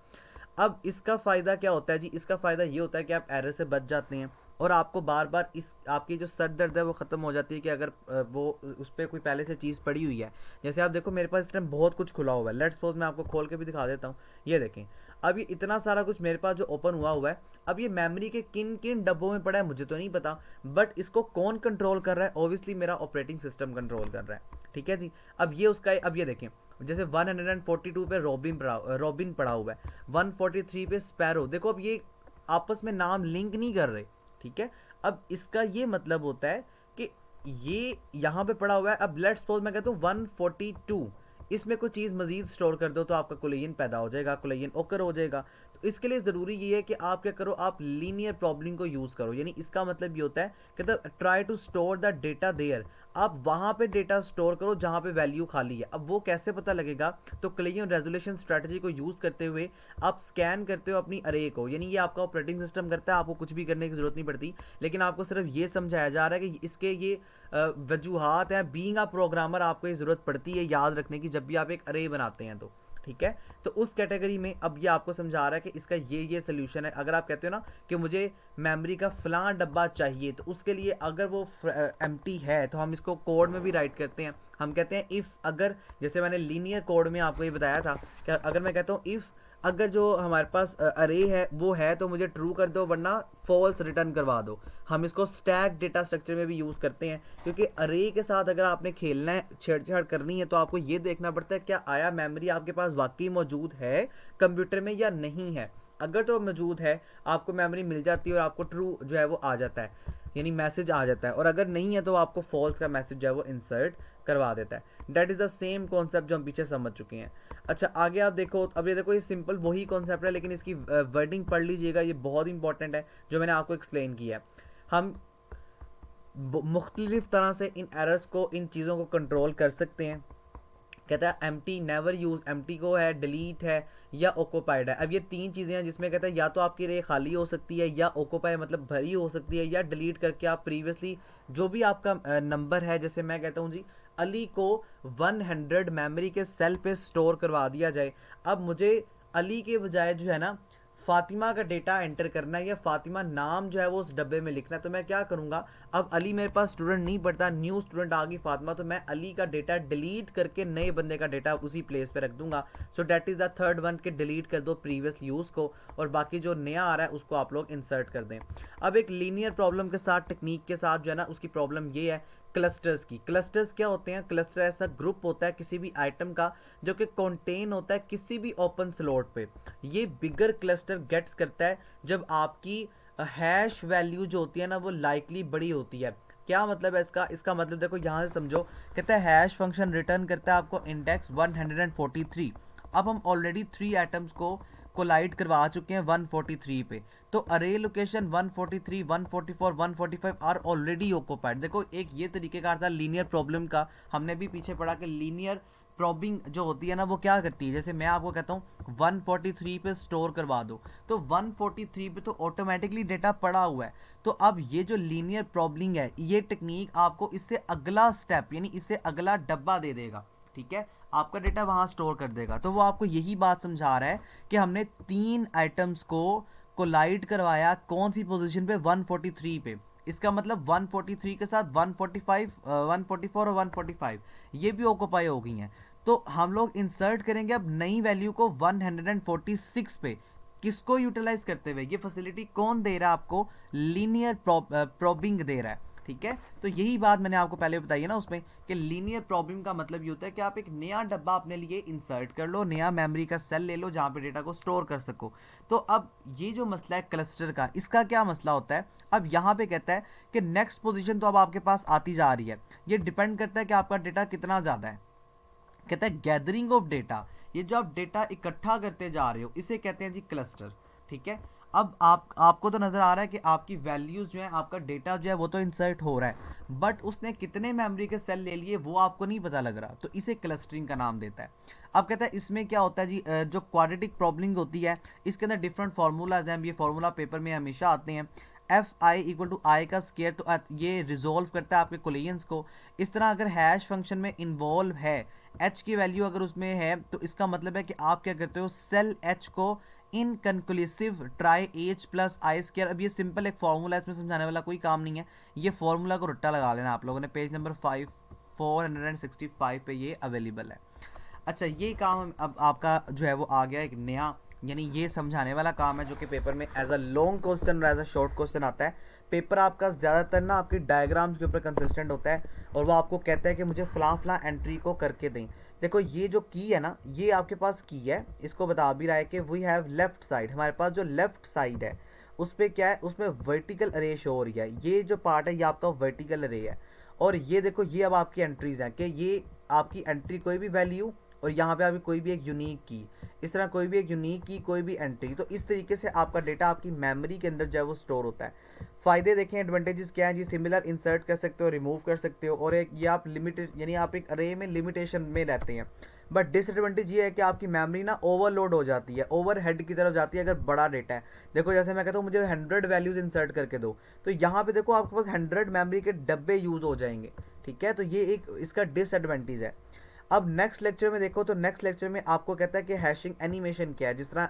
अब इसका फ़ायदा क्या होता है जी? इसका फ़ायदा ये होता है कि आप एरर से बच जाते हैं और आपको बार बार इस आपकी जो सर दर्द है वो ख़त्म हो जाती है कि अगर वो उस पर कोई पहले से चीज़ पड़ी हुई है। जैसे आप देखो मेरे पास इस टाइम बहुत कुछ खुला हुआ है। लेट्स सपोज मैं आपको खोल के भी दिखा देता हूँ। ये देखें, अब ये इतना सारा कुछ मेरे पास जो ओपन हुआ है, अब ये मेमोरी के किन किन डब्बों में पड़ा है मुझे तो नहीं पता, बट इसको कौन कंट्रोल कर रहा है? ऑब्वियसली मेरा ऑपरेटिंग सिस्टम कंट्रोल कर रहा है। ठीक है जी, अब ये उसका, अब ये देखें जैसे 142 पे रॉबिन पड़ा हुआ है, 143 पे स्पैरो। देखो अब ये आपस में नाम लिंक नहीं कर रहे। ठीक है, अब इसका ये मतलब होता है कि ये यहाँ पे पड़ा हुआ है। अब लेट्स सपोज मैं कहता हूँ 142, इसमें कोई चीज़ मजीद स्टोर कर दो तो आपका कोलिजन पैदा हो जाएगा, कोलिजन ओकर हो जाएगा। तो इसके लिए ज़रूरी ये है कि आप क्या करो, आप लीनियर प्रॉब्लम को यूज़ करो। यानी इसका मतलब ये होता है कि try to store the data there. आप वहाँ पे डेटा स्टोर करो जहाँ पे वैल्यू खाली है। अब वो कैसे पता लगेगा? तो कोलिजन रेजोल्यूशन स्ट्रेटजी को यूज़ करते हुए आप स्कैन करते हो अपनी अरे को। यानी ये आपका ऑपरेटिंग सिस्टम करता है, आपको कुछ भी करने की ज़रूरत नहीं पड़ती, लेकिन आपको सिर्फ ये समझाया जा रहा है कि इसके ये वजूहात हैं। बीइंग अ प्रोग्रामर आपको ये ज़रूरत पड़ती है याद रखने की जब भी आप एक अरे बनाते हैं तो। ठीक है, तो उस कैटेगरी में अब ये आपको समझा रहा है कि इसका ये सोल्यूशन है। अगर आप कहते हो ना कि मुझे मेमोरी का फलां डब्बा चाहिए, तो उसके लिए अगर वो एम्प्टी है तो हम इसको कोड में भी राइट करते हैं। हम कहते हैं इफ़, अगर जैसे मैंने लीनियर कोड में आपको ये बताया था कि अगर मैं कहता हूँ इफ़ अगर जो हमारे पास अरे है वो है तो मुझे ट्रू कर दो वरना फॉल्स रिटर्न करवा दो। हम इसको स्टैक डेटा स्ट्रक्चर में भी यूज़ करते हैं क्योंकि अरे के साथ अगर आपने खेलना है, छेड़छाड़ करनी है, तो आपको ये देखना पड़ता है क्या आया मेमोरी आपके पास वाकई मौजूद है कंप्यूटर में या नहीं है। अगर तो मौजूद है आपको मेमोरी मिल जाती है और आपको ट्रू जो है वो आ जाता है, यानी मैसेज आ जाता है, और अगर नहीं है तो आपको फॉल्स का मैसेज जो है वो इंसर्ट करवा देता है। That is the same concept जो हम पीछे समझ चुके हैं। अच्छा आगे आप देखो, अब ये देखो ये सिंपल वही कॉन्सेप्ट है, लेकिन इसकी वर्डिंग पढ़ लीजिएगा, ये बहुत इंपॉर्टेंट है जो मैंने आपको एक्सप्लेन किया है। हम मुख्तलिफ तरह से इन एरर्स को, इन चीज़ों को कंट्रोल कर सकते हैं। कहता है एम्प्टी नेवर यूज, एम्प्टी को है, डिलीट है या ओकोपाइड है। अब ये तीन चीज़ें हैं जिसमें कहता है या तो आपकी रे खाली हो सकती है या ओकोपाई मतलब भरी हो सकती है, या डिलीट करके आप प्रीवियसली जो भी आपका नंबर है, जैसे मैं कहता हूँ जी अली को 100 मेमोरी के सेल पे स्टोर करवा दिया जाए। अब मुझे अली के बजाय जो है ना फातिमा का डेटा एंटर करना है या फातिमा नाम जो है वो उस डब्बे में लिखना है, तो मैं क्या करूँगा, अब अली मेरे पास स्टूडेंट नहीं पढ़ता, न्यू स्टूडेंट आ गई फातिमा, तो मैं अली का डेटा डिलीट करके नए बंदे का डेटा उसी प्लेस पे रख दूंगा। So that is the third one के डिलीट कर दो प्रीवियस यूज़ को, और बाकी जो नया आ रहा है उसको आप लोग इंसर्ट कर दें। अब एक लीनियर प्रॉब्लम के साथ, टेक्निक के साथ जो है ना, उसकी प्रॉब्लम ये है क्लस्टर्स की। क्लस्टर्स क्या होते हैं? क्लस्टर ऐसा ग्रुप होता है किसी भी आइटम का जो कि कंटेन होता है किसी भी ओपन स्लॉट पे। ये बिगर क्लस्टर गेट्स करता है जब आपकी हैश वैल्यू जो होती है ना वो लाइकली बड़ी होती है। क्या मतलब है इसका मतलब देखो यहाँ से समझो, कहता है हैश फंक्शन रिटर्न करता है आपको इंडेक्स 143। अब हम ऑलरेडी 3 आइटम्स को कोलाइड करवा चुके हैं 143 पे, तो अरे लोकेशन 143, 144, 145 आर ऑलरेडी ऑक्युपाइड। देखो एक ये तरीकेकार था लीनियर प्रॉब्लम का, हमने भी पीछे पढ़ा कि लीनियर प्रॉबिंग जो होती है ना वो क्या करती है, जैसे मैं आपको कहता हूँ 143 पे स्टोर करवा दो, तो 143 पे तो ऑटोमेटिकली डेटा पड़ा हुआ है। तो अब ये जो लीनियर प्रॉब्लिंग है, ये टेक्निक आपको इससे अगला स्टेप यानी इससे अगला डब्बा दे देगा, ठीक है, आपका डेटा वहां स्टोर कर देगा। तो वो आपको यही बात समझा रहा है कि हमने 3 आइटम्स को कोलाइड करवाया कौन सी पोजीशन पे, 143 पे। इसका मतलब 143 के साथ 145, 144 और 145 ये भी ऑक्युपाई हो गई हैं। तो हम लोग इंसर्ट करेंगे अब नई वैल्यू को 146 पे। किसको यूटिलाइज करते हुए? ये फैसिलिटी कौन दे रहा है आपको? लीनियर प्रॉबिंग दे रहा है, ठीक है। तो यही बात मैंने आपको पहले बताई है ना उसमें, कि लीनियर प्रॉब्लम का मतलब ये होता है कि आप एक नया डब्बा अपने लिए इंसर्ट कर लो, नया मेमोरी का सेल ले लो जहाँ पे डेटा को स्टोर कर सको। तो अब ये जो मसला है क्लस्टर का, इसका क्या मसला होता है? अब यहाँ पे कहता है कि नेक्स्ट पोजीशन तो अब आपके पास आती जा रही है, ये डिपेंड करता है कि आपका डेटा कितना ज़्यादा है। कहता है गैदरिंग ऑफ डेटा, ये जो आप डेटा इकट्ठा करते जा रहे हो इसे कहते हैं जी क्लस्टर, ठीक है। अब आपको तो नजर आ रहा है कि आपकी वैल्यूज जो है, आपका डेटा जो है वो तो इंसर्ट हो रहा है, बट उसने कितने मेमोरी के सेल ले लिए वो आपको नहीं पता लग रहा, तो इसे क्लस्टरिंग का नाम देता है। अब कहता है इसमें क्या होता है जी, जो क्वाड्रेटिक प्रॉब्लम होती है इसके अंदर डिफरेंट फार्मूलाज हैं, ये फार्मूला पेपर में हमेशा आते हैं। एफ आई इक्वल टू आई का स्केयर, तो ये रिजोल्व करता है आपके कोलियंस को। इस तरह अगर हैश फंक्शन में इन्वॉल्व है, एच की वैल्यू अगर उसमें है, तो इसका मतलब है कि आप क्या करते हो, सेल एच को inconclusive try H plus I square. अब ये सिंपल एक फॉर्मूला है, इसमें समझाने वाला कोई काम नहीं है, ये फॉर्मूला को रट्टा लगा लेना आप लोगों ने, पेज नंबर 465 पे ये अवेलेबल है। अच्छा, ये काम अब आपका जो है वो आ गया एक नया, यानी ये समझाने वाला काम है जो कि पेपर में एज अ लॉन्ग क्वेश्चन और एज अ शॉर्ट क्वेश्चन आता है। पेपर आपका ज़्यादातर ना आपकी डायग्राम्स के ऊपर कंसिस्टेंट होता है, और वो आपको कहता है कि मुझे फ़लाँ फ़लाँ एंट्री को करके दें। देखो ये जो की है ना, ये आपके पास की है, इसको बता भी रहा है कि वी हैव लेफ्ट साइड, हमारे पास जो लेफ्ट साइड है उस पर क्या है, उसमें वर्टिकल अरे शो हो रही है, ये जो पार्ट है ये आपका वर्टिकल अरे है। और ये देखो ये अब आपकी एंट्रीज हैं कि ये आपकी एंट्री कोई भी वैल्यू, और यहाँ पे अभी कोई भी एक यूनिक की, इस तरह कोई भी एक यूनिक की, कोई भी एंट्री, तो इस तरीके से आपका डेटा आपकी मेमोरी के अंदर जो है वो स्टोर होता है। फ़ायदे देखें, एडवांटेजेस क्या है जी, सिमिलर इंसर्ट कर सकते हो, रिमूव कर सकते हो, और एक ये आप लिमिटेड यानी आप एक अरे में लिमिटेशन में रहते हैं। बट डिसएडवांटेज ये है कि आपकी मेमोरी ना ओवरलोड हो जाती है, ओवरहेड की तरफ जाती है अगर बड़ा डेटा है। देखो जैसे मैं कहता हूँ मुझे 100 वैल्यूज इंसर्ट करके दो, तो यहाँ पे देखो आपके पास 100 मेमोरी के डब्बे यूज हो जाएंगे, ठीक है। तो ये एक इसका डिसएडवांटेज है। अब नेक्स्ट लेक्चर में देखो, तो नेक्स्ट लेक्चर में आपको कहता है कि हैशिंग एनिमेशन क्या है। जिस तरह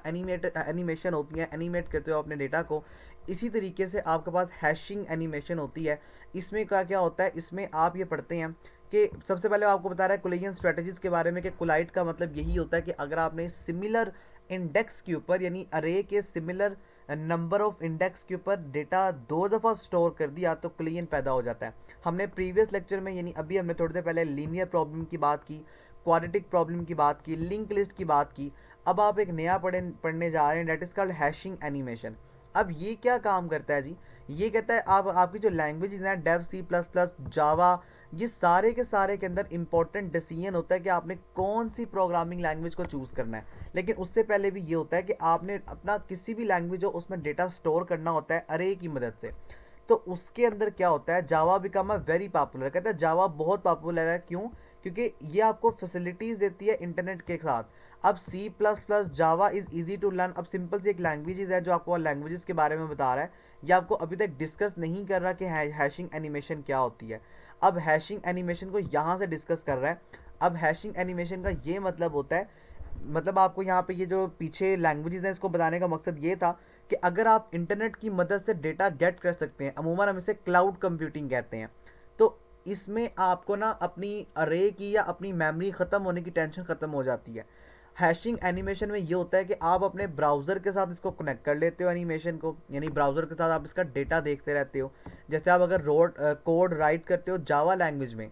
एनिमेशन होती है, एनिमेट करते हो अपने डेटा को, इसी तरीके से आपके पास हैशिंग एनिमेशन होती है। इसमें क्या क्या होता है, इसमें आप ये पढ़ते हैं कि सबसे पहले आपको बता रहा है कोलिजन स्ट्रेटजीज के बारे में, कि कोलाइड का मतलब यही होता है कि अगर आपने सिमिलर इंडेक्स के ऊपर यानी अरे के सिमिलर नंबर ऑफ इंडेक्स के ऊपर डेटा 2 दफ़ा स्टोर कर दिया तो कोलिजन पैदा हो जाता है। हमने प्रीवियस लेक्चर में यानी अभी हमने थोड़ी देर पहले लीनियर प्रॉब्लम की बात की, क्वाड्रेटिक प्रॉब्लम की बात की, लिंक लिस्ट की बात की। अब आप एक नया पढ़ने जा रहे हैं, that is called hashing animation. अब ये क्या काम करता है जी, ये कहता है आप आपकी जो लैंग्वेजेस हैं डेव, सी प्लस प्लस, जावा, ये सारे के सारे के अंदर इंपॉर्टेंट डिसीजन होता है कि आपने कौन सी प्रोग्रामिंग लैंग्वेज को चूज़ करना है। लेकिन उससे पहले भी ये होता है कि आपने अपना किसी भी लैंग्वेज हो उसमें डेटा स्टोर करना होता है अरे की मदद से। तो उसके अंदर क्या होता है, जावा बिकम अ वेरी पॉपुलर। कहता है जावा बहुत पॉपुलर है, क्यों? क्योंकि ये आपको फैसिलिटीज़ देती है इंटरनेट के साथ। अब C plus plus, Java is easy to learn. अब सिंपल सी एक लैंग्वेजेस है जो आपको लैंग्वेजेस के बारे में बता रहा है, ये आपको अभी तक डिस्कस नहीं कर रहा कि हैशिंग एनिमेशन क्या होती है। अब हैशिंग एनिमेशन को यहाँ से डिस्कस कर रहा है। अब हैशिंग एनिमेशन का ये मतलब होता है मतलब आपको यहाँ पे ये जो पीछे लैंग्वेजेस हैं इसको बताने का मकसद ये था कि अगर आप इंटरनेट की मदद से डेटा गेट कर सकते हैं, अमूमन हम इसे क्लाउड कंप्यूटिंग कहते हैं, तो इसमें आपको ना अपनी अरे की या अपनी मेमोरी ख़त्म होने की टेंशन ख़त्म हो जाती है। हैशिंग एनिमेशन में ये होता है कि आप अपने ब्राउज़र के साथ इसको कनेक्ट कर लेते हो एनिमेशन को, यानी ब्राउज़र के साथ आप इसका डेटा देखते रहते हो। जैसे आप अगर कोड राइट करते हो जावा लैंग्वेज में,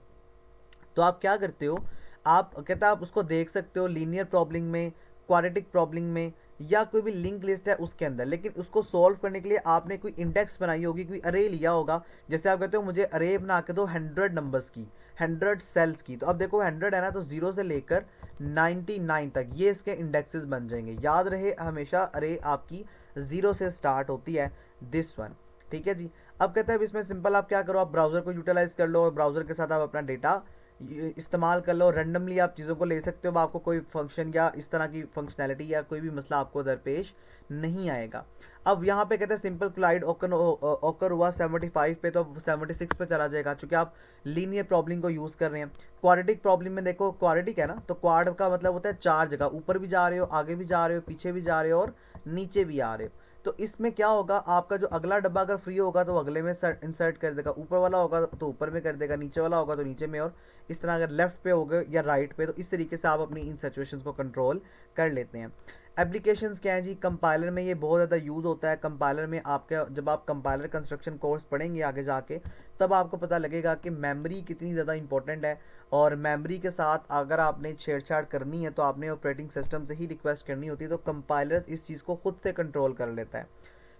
तो आप क्या करते हो, आप कहता है आप उसको देख सकते हो लीनियर प्रॉब्लम में, क्वाड्रेटिक प्रॉब्लम में, या कोई भी लिंक लिस्ट है उसके अंदर। लेकिन उसको सॉल्व करने के लिए आपने कोई इंडेक्स बनाई होगी, कोई अरे लिया होगा। जैसे आप कहते हो मुझे अरे बना के दो 100 नंबर्स की, 100 सेल्स की, तो अब देखो 100 है ना, तो 0 से लेकर 99 तक ये इसके इंडेक्सेस बन जाएंगे। याद रहे हमेशा अरे आपकी 0 से स्टार्ट होती है, दिस वन। ठीक है जी। अब कहते हैं अब इसमें सिंपल आप क्या करो, आप ब्राउज़र को यूटिलाइज कर लो और ब्राउज़र के साथ आप अपना डेटा इस्तेमाल कर लो। रैंडमली आप चीज़ों को ले सकते हो, अब आपको कोई फंक्शन या इस तरह की फंक्शनैलिटी या कोई भी मसला आपको दरपेश नहीं आएगा। अब यहाँ पे कहते हैं सिंपल क्लाइड ओकर हुआ 75 पे, तो 76 पे चला जाएगा, चूँकि आप लीनियर प्रॉब्लम को यूज़ कर रहे हैं। क्वाड्रेटिक प्रॉब्लम में देखो, क्वाड्रेटिक है ना, तो क्वाड का मतलब होता है 4 जगह, ऊपर भी जा रहे हो, आगे भी जा रहे हो, पीछे भी जा रहे हो और नीचे भी आ रहे हो। तो इसमें क्या होगा, आपका जो अगला डब्बा अगर फ्री होगा तो अगले में इंसर्ट कर देगा, ऊपर वाला होगा तो ऊपर में कर देगा, नीचे वाला होगा तो नीचे में, और इस तरह अगर लेफ्ट पे हो गए या राइट पे, तो इस तरीके से आप अपनी इन सिचुएशंस को कंट्रोल कर लेते हैं। एप्लीकेशंस क्या है जी, कंपाइलर में ये बहुत ज़्यादा यूज़ होता है। कंपाइलर में आपके जब आप कंपाइलर कंस्ट्रक्शन कोर्स पढ़ेंगे आगे जाके, तब आपको पता लगेगा कि मेमोरी कितनी ज़्यादा इंपॉर्टेंट है। और मेमोरी के साथ अगर आपने छेड़छाड़ करनी है तो आपने ऑपरेटिंग सिस्टम से ही रिक्वेस्ट करनी होती है, तो कंपाइलर्स इस चीज़ को खुद से कंट्रोल कर लेता है।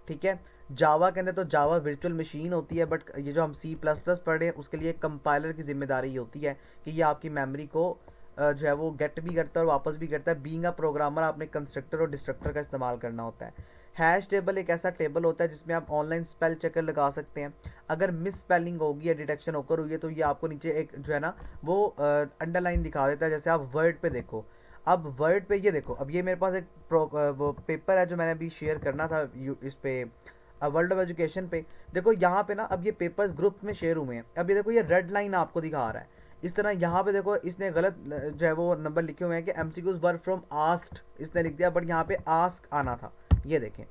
ठीक है। जावा के अंदर तो जावा वर्चुअल मशीन होती है, बट ये जो हम सी प्लस प्लस पढ़ रहे हैं उसके लिए कंपाइलर की जिम्मेदारी होती है कि ये आपकी मेमोरी को जो है वो गेट भी करता है और वापस भी करता है। बीइंग अ प्रोग्रामर आपने कंस्ट्रक्टर और डिस्ट्रक्टर का इस्तेमाल करना होता है। हैश टेबल एक ऐसा टेबल होता है जिसमें आप ऑनलाइन स्पेल चेकर लगा सकते हैं। अगर मिस स्पेलिंग होगी या डिटेक्शन होकर हुई है तो ये आपको नीचे एक जो है ना वो अंडरलाइन दिखा देता है। जैसे आप वर्ड पे देखो, अब वर्ड पे ये देखो, अब ये मेरे पास एक वो पेपर है जो मैंने अभी शेयर करना था इस पे वर्ल्ड ऑफ एजुकेशन पे। देखो यहाँ पे ना अब ये पेपर्स ग्रुप में शेयर हुए हैं। अब ये देखो ये रेड लाइन आपको दिखा रहा है। इस तरह यहाँ पे देखो इसने गलत जो है वो नंबर लिखे हुए हैं कि एमसीक्यूज वर फ्रॉम आस्क्ड इसने लिख दिया, बट यहाँ पे आस्क आना था। ये देखें,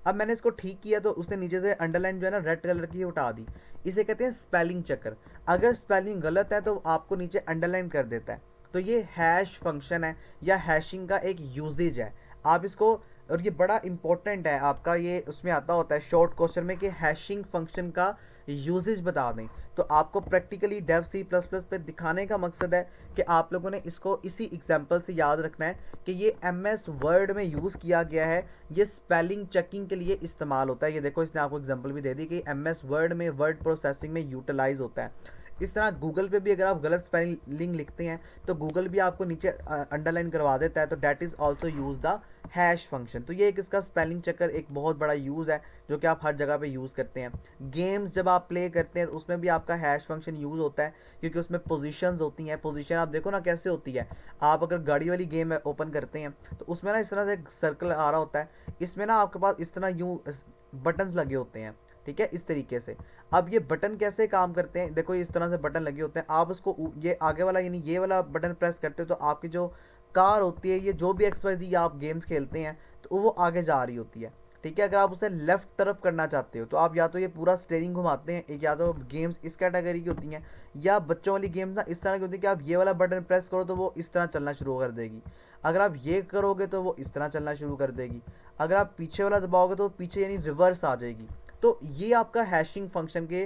अब मैंने इसको ठीक किया तो उसने नीचे से अंडरलाइन जो है ना रेड कलर की उठा दी। इसे कहते हैं स्पेलिंग चक्कर। अगर स्पेलिंग गलत है तो आपको नीचे अंडरलाइन कर देता है। तो ये हैश फंक्शन है या हैशिंग का एक यूजेज है। आप इसको, और ये बड़ा इंपॉर्टेंट है आपका, ये उसमें आता होता है शॉर्ट क्वेश्चन में कि हैशिंग फंक्शन का यूजेज बता दें। तो आपको practically Dev C plus plus पे दिखाने का मकसद है कि आप लोगों ने इसको इसी एग्जांपल से याद रखना है कि ये एमएस वर्ड में यूज़ किया गया है, ये स्पेलिंग चेकिंग के लिए इस्तेमाल होता है। ये देखो इसने आपको एग्जांपल भी दे दी कि एमएस वर्ड में वर्ड प्रोसेसिंग में यूटिलाइज होता है। इस तरह गूगल पे भी अगर आप गलत स्पेलिंग लिखते हैं तो गूगल भी आपको नीचे अंडरलाइन करवा देता है। तो that is also use the hash function. तो ये एक इसका स्पेलिंग चेकर एक बहुत बड़ा यूज़ है जो कि आप हर जगह पे यूज़ करते हैं। गेम्स जब आप प्ले करते हैं तो उसमें भी आपका हैश फंक्शन यूज़ होता है, क्योंकि उसमें पोजीशंस होती हैं। पोजीशन आप देखो ना कैसे होती है। आप अगर गाड़ी वाली गेम ओपन करते हैं तो उसमें ना इस तरह से एक सर्कल आ रहा होता है, इसमें ना आपके पास इस तरह यूँ बटन्स लगे होते हैं। ठीक है, इस तरीके से। अब ये बटन कैसे काम करते हैं, देखो इस तरह से बटन लगे होते हैं। आप उसको ये आगे वाला यानी ये वाला बटन प्रेस करते हो तो आपकी जो कार होती है, ये जो भी XYZ आप गेम्स खेलते हैं तो वो आगे जा रही होती है। ठीक है, अगर आप उसे लेफ्ट तरफ करना चाहते हो तो आप या तो ये पूरा स्टेयरिंग घुमाते हैं, एक या तो गेम्स इस कैटेगरी की होती हैं, या बच्चों वाली गेम्स ना इस तरह की होती है कि आप ये वाला बटन प्रेस करो तो वो इस तरह चलना शुरू कर देगी। अगर आप ये करोगे तो वो इस तरह चलना शुरू कर देगी। अगर आप पीछे वाला दबाओगे तो पीछे यानी रिवर्स आ जाएगी। तो ये आपका हैशिंग फंक्शन के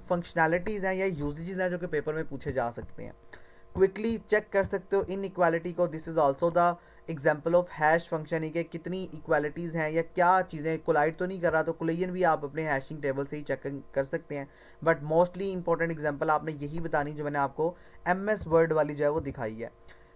फंक्शनैलिटीज़ हैं या यूजेजेस हैं जो कि पेपर में पूछे जा सकते हैं। क्विकली चेक कर सकते हो इन इक्वालिटी को। This is also the example of hash function ही कि कितनी इक्वालिटीज़ हैं या क्या चीज़ें कोलाइड तो नहीं कर रहा, तो कोलिजन भी आप अपने हैशिंग टेबल से ही चेक कर सकते हैं। बट मोस्टली इंपॉर्टेंट एग्जाम्पल आपने यही बतानी जो मैंने आपको MS वर्ड वाली जो है वो दिखाई है।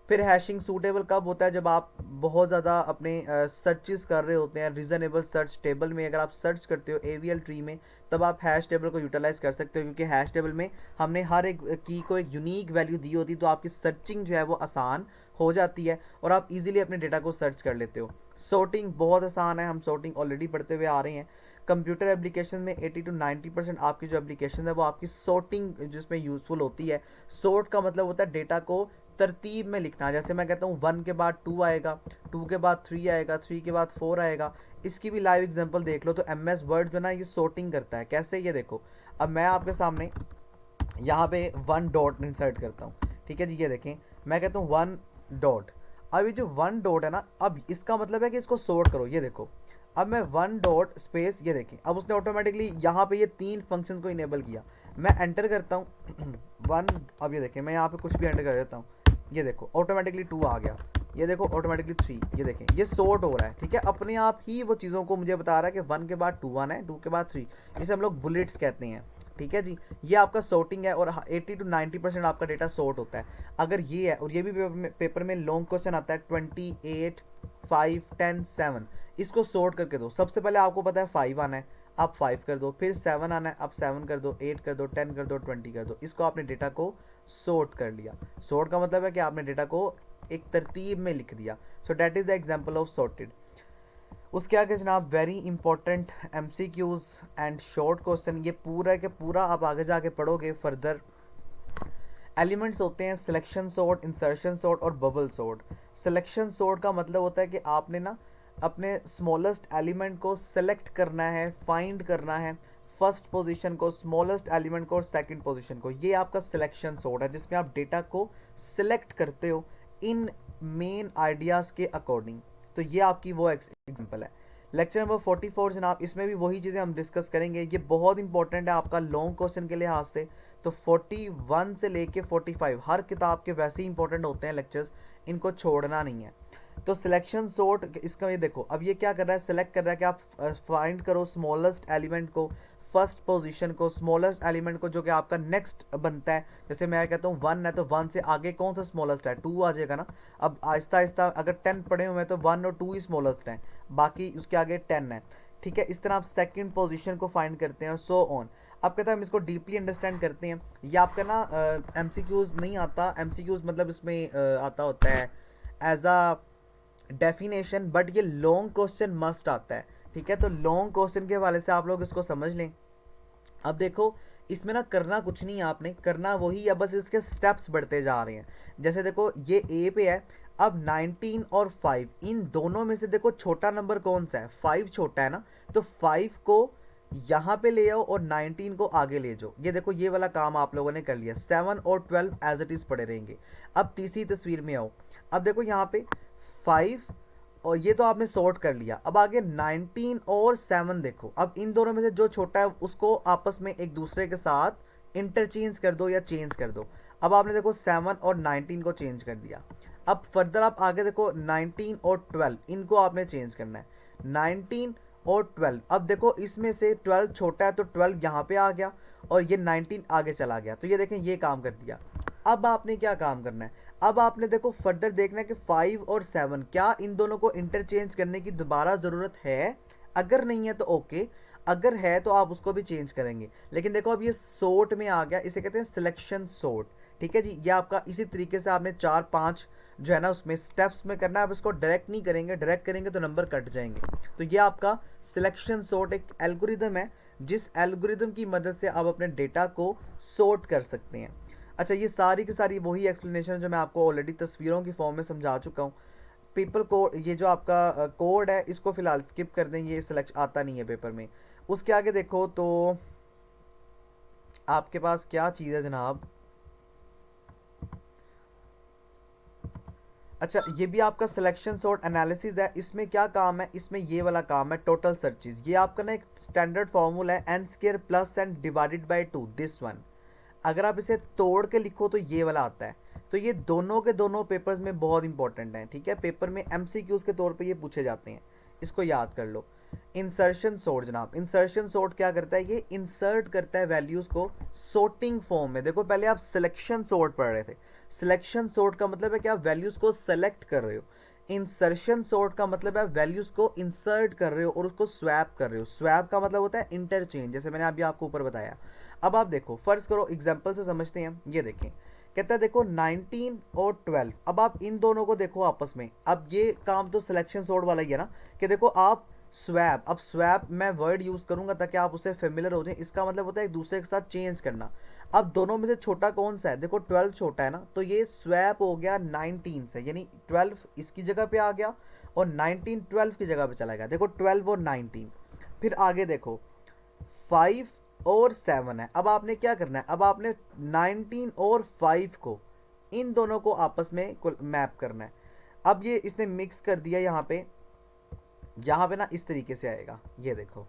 फिर हैशिंग सूटेबल कब होता है, जब आप बहुत ज़्यादा अपने सर्चेस कर रहे होते हैं। रीज़नेबल सर्च टेबल में अगर आप सर्च करते हो AVL ट्री में, तब आप हैश टेबल को यूटिलाइज़ कर सकते हो, क्योंकि हैश टेबल में हमने हर एक की को एक यूनिक वैल्यू दी होती, तो आपकी सर्चिंग जो है वो आसान हो जाती है और आप इजीली अपने डेटा को सर्च कर लेते हो। सॉर्टिंग बहुत आसान है, हम सॉर्टिंग ऑलरेडी पढ़ते हुए आ रहे हैं। कंप्यूटर एप्लीकेशन में 80 to 90% आपकी जो एप्लीकेशन है वो आपकी सॉर्टिंग जिसमें यूज़फुल होती है। सॉर्ट का मतलब होता है डेटा को तरतीब में लिखना है। जैसे मैं कहता हूँ 1 के बाद 2 आएगा, 2 के बाद 3 आएगा, 3 के बाद 4 आएगा। इसकी भी लाइव एग्जांपल देख लो। तो MS वर्ड जो ना ये सॉर्टिंग करता है। कैसे, ये देखो। अब मैं आपके सामने यहाँ पे 1 डॉट इंसर्ट करता हूँ, ठीक है जी। ये देखें, मैं कहता हूँ 1 डॉट। अब ये जो 1 डॉट है ना, अब इसका मतलब है कि इसको सॉर्ट करो। ये देखो, अब मैं 1 डॉट स्पेस, ये देखें, अब उसने ऑटोमेटिकली यहाँ पे ये 3 फंक्शन को इनेबल किया। मैं एंटर करता हूँ 1। अब ये देखें, मैं यहाँ पे कुछ भी एंटर कर देता हूँ, ये देखो ऑटोमेटिकली 2 आ गया। ये देखो ऑटोमेटिकली 3। ये देखें, ये सॉर्ट हो रहा है, ठीक है। अपने आप ही वो चीज़ों को मुझे बता रहा है कि 1 के बाद 2 आना है, 2 के बाद 3। इसे हम लोग बुलेट्स कहते हैं, ठीक है जी। ये आपका सॉर्टिंग है और 80 to 90% आपका डेटा सॉर्ट होता है। अगर ये है, और ये भी पेपर में लॉन्ग क्वेश्चन आता है 28, 5, 10, 7। इसको सॉर्ट करके दो। सबसे पहले आपको पता है 5 आना है, आप 5 कर दो। फिर 7 आना है, आप 7 कर दो, 8 कर दो, 10 कर दो, 20 कर दो। इसको आपने डेटा को सॉर्ट कर लिया। सॉर्ट का मतलब है कि आपने डेटा को एक तरतीब में लिख दिया। So that is the example of sorted. उसके आगे जनाब very important MCQs and short question. ये पूरा के पूरा आप आगे जाके पढ़ोगे फर्दर। एलिमेंट्स होते हैं सिलेक्शन सॉर्ट, इंसर्शन सॉर्ट और बबल सॉर्ट। सिलेक्शन सॉर्ट का मतलब होता है कि आपने ना अपने स्मॉलेस्ट एलिमेंट को सेलेक्ट करना है, फाइंड करना है, फर्स्ट पोजीशन को, स्मॉलेस्ट एलिमेंट को और सेकंड पोजीशन को। ये आपका सिलेक्शन सॉर्ट है, जिसमें आप डेटा को सिलेक्ट करते हो इन मेन आइडियाज़ के अकॉर्डिंग। तो ये आपकी वो एग्जांपल है। लेक्चर नंबर 44 जनाब, इसमें भी वही चीज़ें हम डिस्कस करेंगे। ये बहुत इंपॉर्टेंट है आपका लॉन्ग क्वेश्चन के लिहाज से। तो 41 से लेके 45 हर किताब के वैसे ही इंपॉर्टेंट होते हैं लेक्चर्स, इनको छोड़ना नहीं है। तो सिलेक्शन सॉर्ट, इसका ये देखो, अब ये क्या कर रहा है, सेलेक्ट कर रहा है कि आप फाइंड करो स्मॉलेस्ट एलिमेंट को, फर्स्ट पोजीशन को, स्मॉलेस्ट एलिमेंट को जो कि आपका नेक्स्ट बनता है। जैसे मैं कहता हूँ 1 है, तो 1 से आगे कौन सा स्मॉलेस्ट है, 2 आ जाएगा ना। अब आहिस्ता आहिस्ता अगर 10 पढ़े हुए हैं तो 1 और 2 ही स्मॉलेस्ट हैं, बाकी उसके आगे 10 है, ठीक है। इस तरह आप सेकंड पोजीशन को फाइंड करते हैं और सो ऑन। अब कहते हैं हम इसको डीपली अंडरस्टैंड करते हैं। ये आपका ना MCQs नहीं आता। MCQs मतलब इसमें आता होता है एज अ डेफिनेशन, बट ये लॉन्ग क्वेश्चन मस्ट आता है, ठीक है। तो लॉन्ग क्वेश्चन के हवाले से आप लोग इसको समझ लें। अब देखो, इसमें ना करना कुछ नहीं है, आपने करना वही है, बस इसके स्टेप्स बढ़ते जा रहे हैं। जैसे देखो ये A पे है, अब 19 और 5 इन दोनों में से देखो छोटा नंबर कौन सा है, 5 छोटा है ना। तो 5 को यहाँ पे ले आओ और 19 को आगे ले जाओ। ये देखो ये वाला काम आप लोगों ने कर लिया। 7 और 12 एज इट इज़ पड़े रहेंगे। अब तीसरी तस्वीर में आओ। अब देखो यहाँ पे 5 और ये तो आपने सॉर्ट कर लिया। अब आगे 19 और 7 देखो। अब इन दोनों में से जो छोटा है उसको आपस में एक दूसरे के साथ इंटरचेंज कर दो या चेंज कर दो। अब आपने देखो 7 और 19 को चेंज कर दिया। अब फर्दर आप आगे देखो 19 और 12 इनको आपने चेंज करना है। 19 और 12, अब देखो इसमें से 12 छोटा है तो 12 यहाँ पे आ गया और ये 19 आगे चला गया। तो ये देखें ये काम कर दिया। अब आपने क्या काम करना है, अब आपने देखो फर्दर देखना है कि 5 और 7 क्या इन दोनों को इंटरचेंज करने की दोबारा ज़रूरत है। अगर नहीं है तो ओके, अगर है तो आप उसको भी चेंज करेंगे। लेकिन देखो अब ये सॉर्ट में आ गया, इसे कहते हैं सिलेक्शन सॉर्ट, ठीक है जी। ये आपका इसी तरीके से आपने 4-5 जो है ना उसमें स्टेप्स में करना है। आप इसको डायरेक्ट नहीं करेंगे, डायरेक्ट करेंगे तो नंबर कट जाएंगे। तो ये आपका सिलेक्शन सॉर्ट एक एल्गोरिदम है, जिस एल्गोरिदम की मदद से आप अपने डेटा को सॉर्ट कर सकते हैं। अच्छा, ये सारी की सारी वही एक्सप्लेनेशन है जो मैं आपको ऑलरेडी तस्वीरों की फॉर्म में समझा चुका हूँ। पीपल कोड, ये जो आपका कोड है इसको फिलहाल स्किप कर दें, ये सिलेक्ट आता नहीं है पेपर में। उसके आगे देखो तो आपके पास क्या चीज़ है जनाब। अच्छा, ये भी आपका सिलेक्शन सॉर्ट एनालिसिस है। इसमें क्या काम है, इसमें ये वाला काम है टोटल सर्चेस। ये आपका ना एक स्टैंडर्ड फार्मूला है, n square plus and divided by 2, this one. अगर आप इसे तोड़ के लिखो तो ये वाला आता है। तो ये दोनों के दोनों पेपर्स में बहुत इंपॉर्टेंट हैं, ठीक है। पेपर में MCQs के तौर पे ये पूछे जाते हैं, इसको याद कर लो। इंसर्शन सॉर्ट जनाब, इंसर्शन सॉर्ट क्या करता है, ये इंसर्ट करता है वैल्यूज़ को सॉर्टिंग फॉर्म में। देखो पहले आप सिलेक्शन सॉर्ट पढ़ रहे थे। सिलेक्शन सॉर्ट का मतलब है कि आप वैल्यूज़ को सेलेक्ट कर रहे हो। इंसर्शन सॉर्ट का मतलब है वैल्यूज़ को इंसर्ट कर रहे हो और उसको स्वैप कर रहे हो। स्वैप का मतलब होता है इंटरचेंज, जैसे मैंने अभी आपको ऊपर बताया। अब आप देखो, फर्ज करो एग्जाम्पल से समझते हैं। ये देखें, कहता है देखो 19 और 12, अब आप इन दोनों को देखो आपस में। अब ये काम तो सिलेक्शन सॉर्ट वाला ही है ना, कि देखो आप स्वैप, अब स्वैप मैं वर्ड यूज़ करूंगा ताकि आप उससे फेमिलियर हो जाएं। इसका मतलब होता है एक दूसरे के साथ चेंज करना। अब दोनों में से छोटा कौन सा है, देखो 12 छोटा है ना, तो ये स्वैप हो गया 19 से, यानी 12 इसकी जगह पे आ गया और 19 12 की जगह पे चला गया। देखो 12 और 19। फिर आगे देखो 5 और 7 है। अब आपने क्या करना है, अब आपने 19 और 5 को, इन दोनों को आपस में मैप करना है। अब ये इसने मिक्स कर दिया यहाँ पे ना इस तरीके से आएगा, ये देखो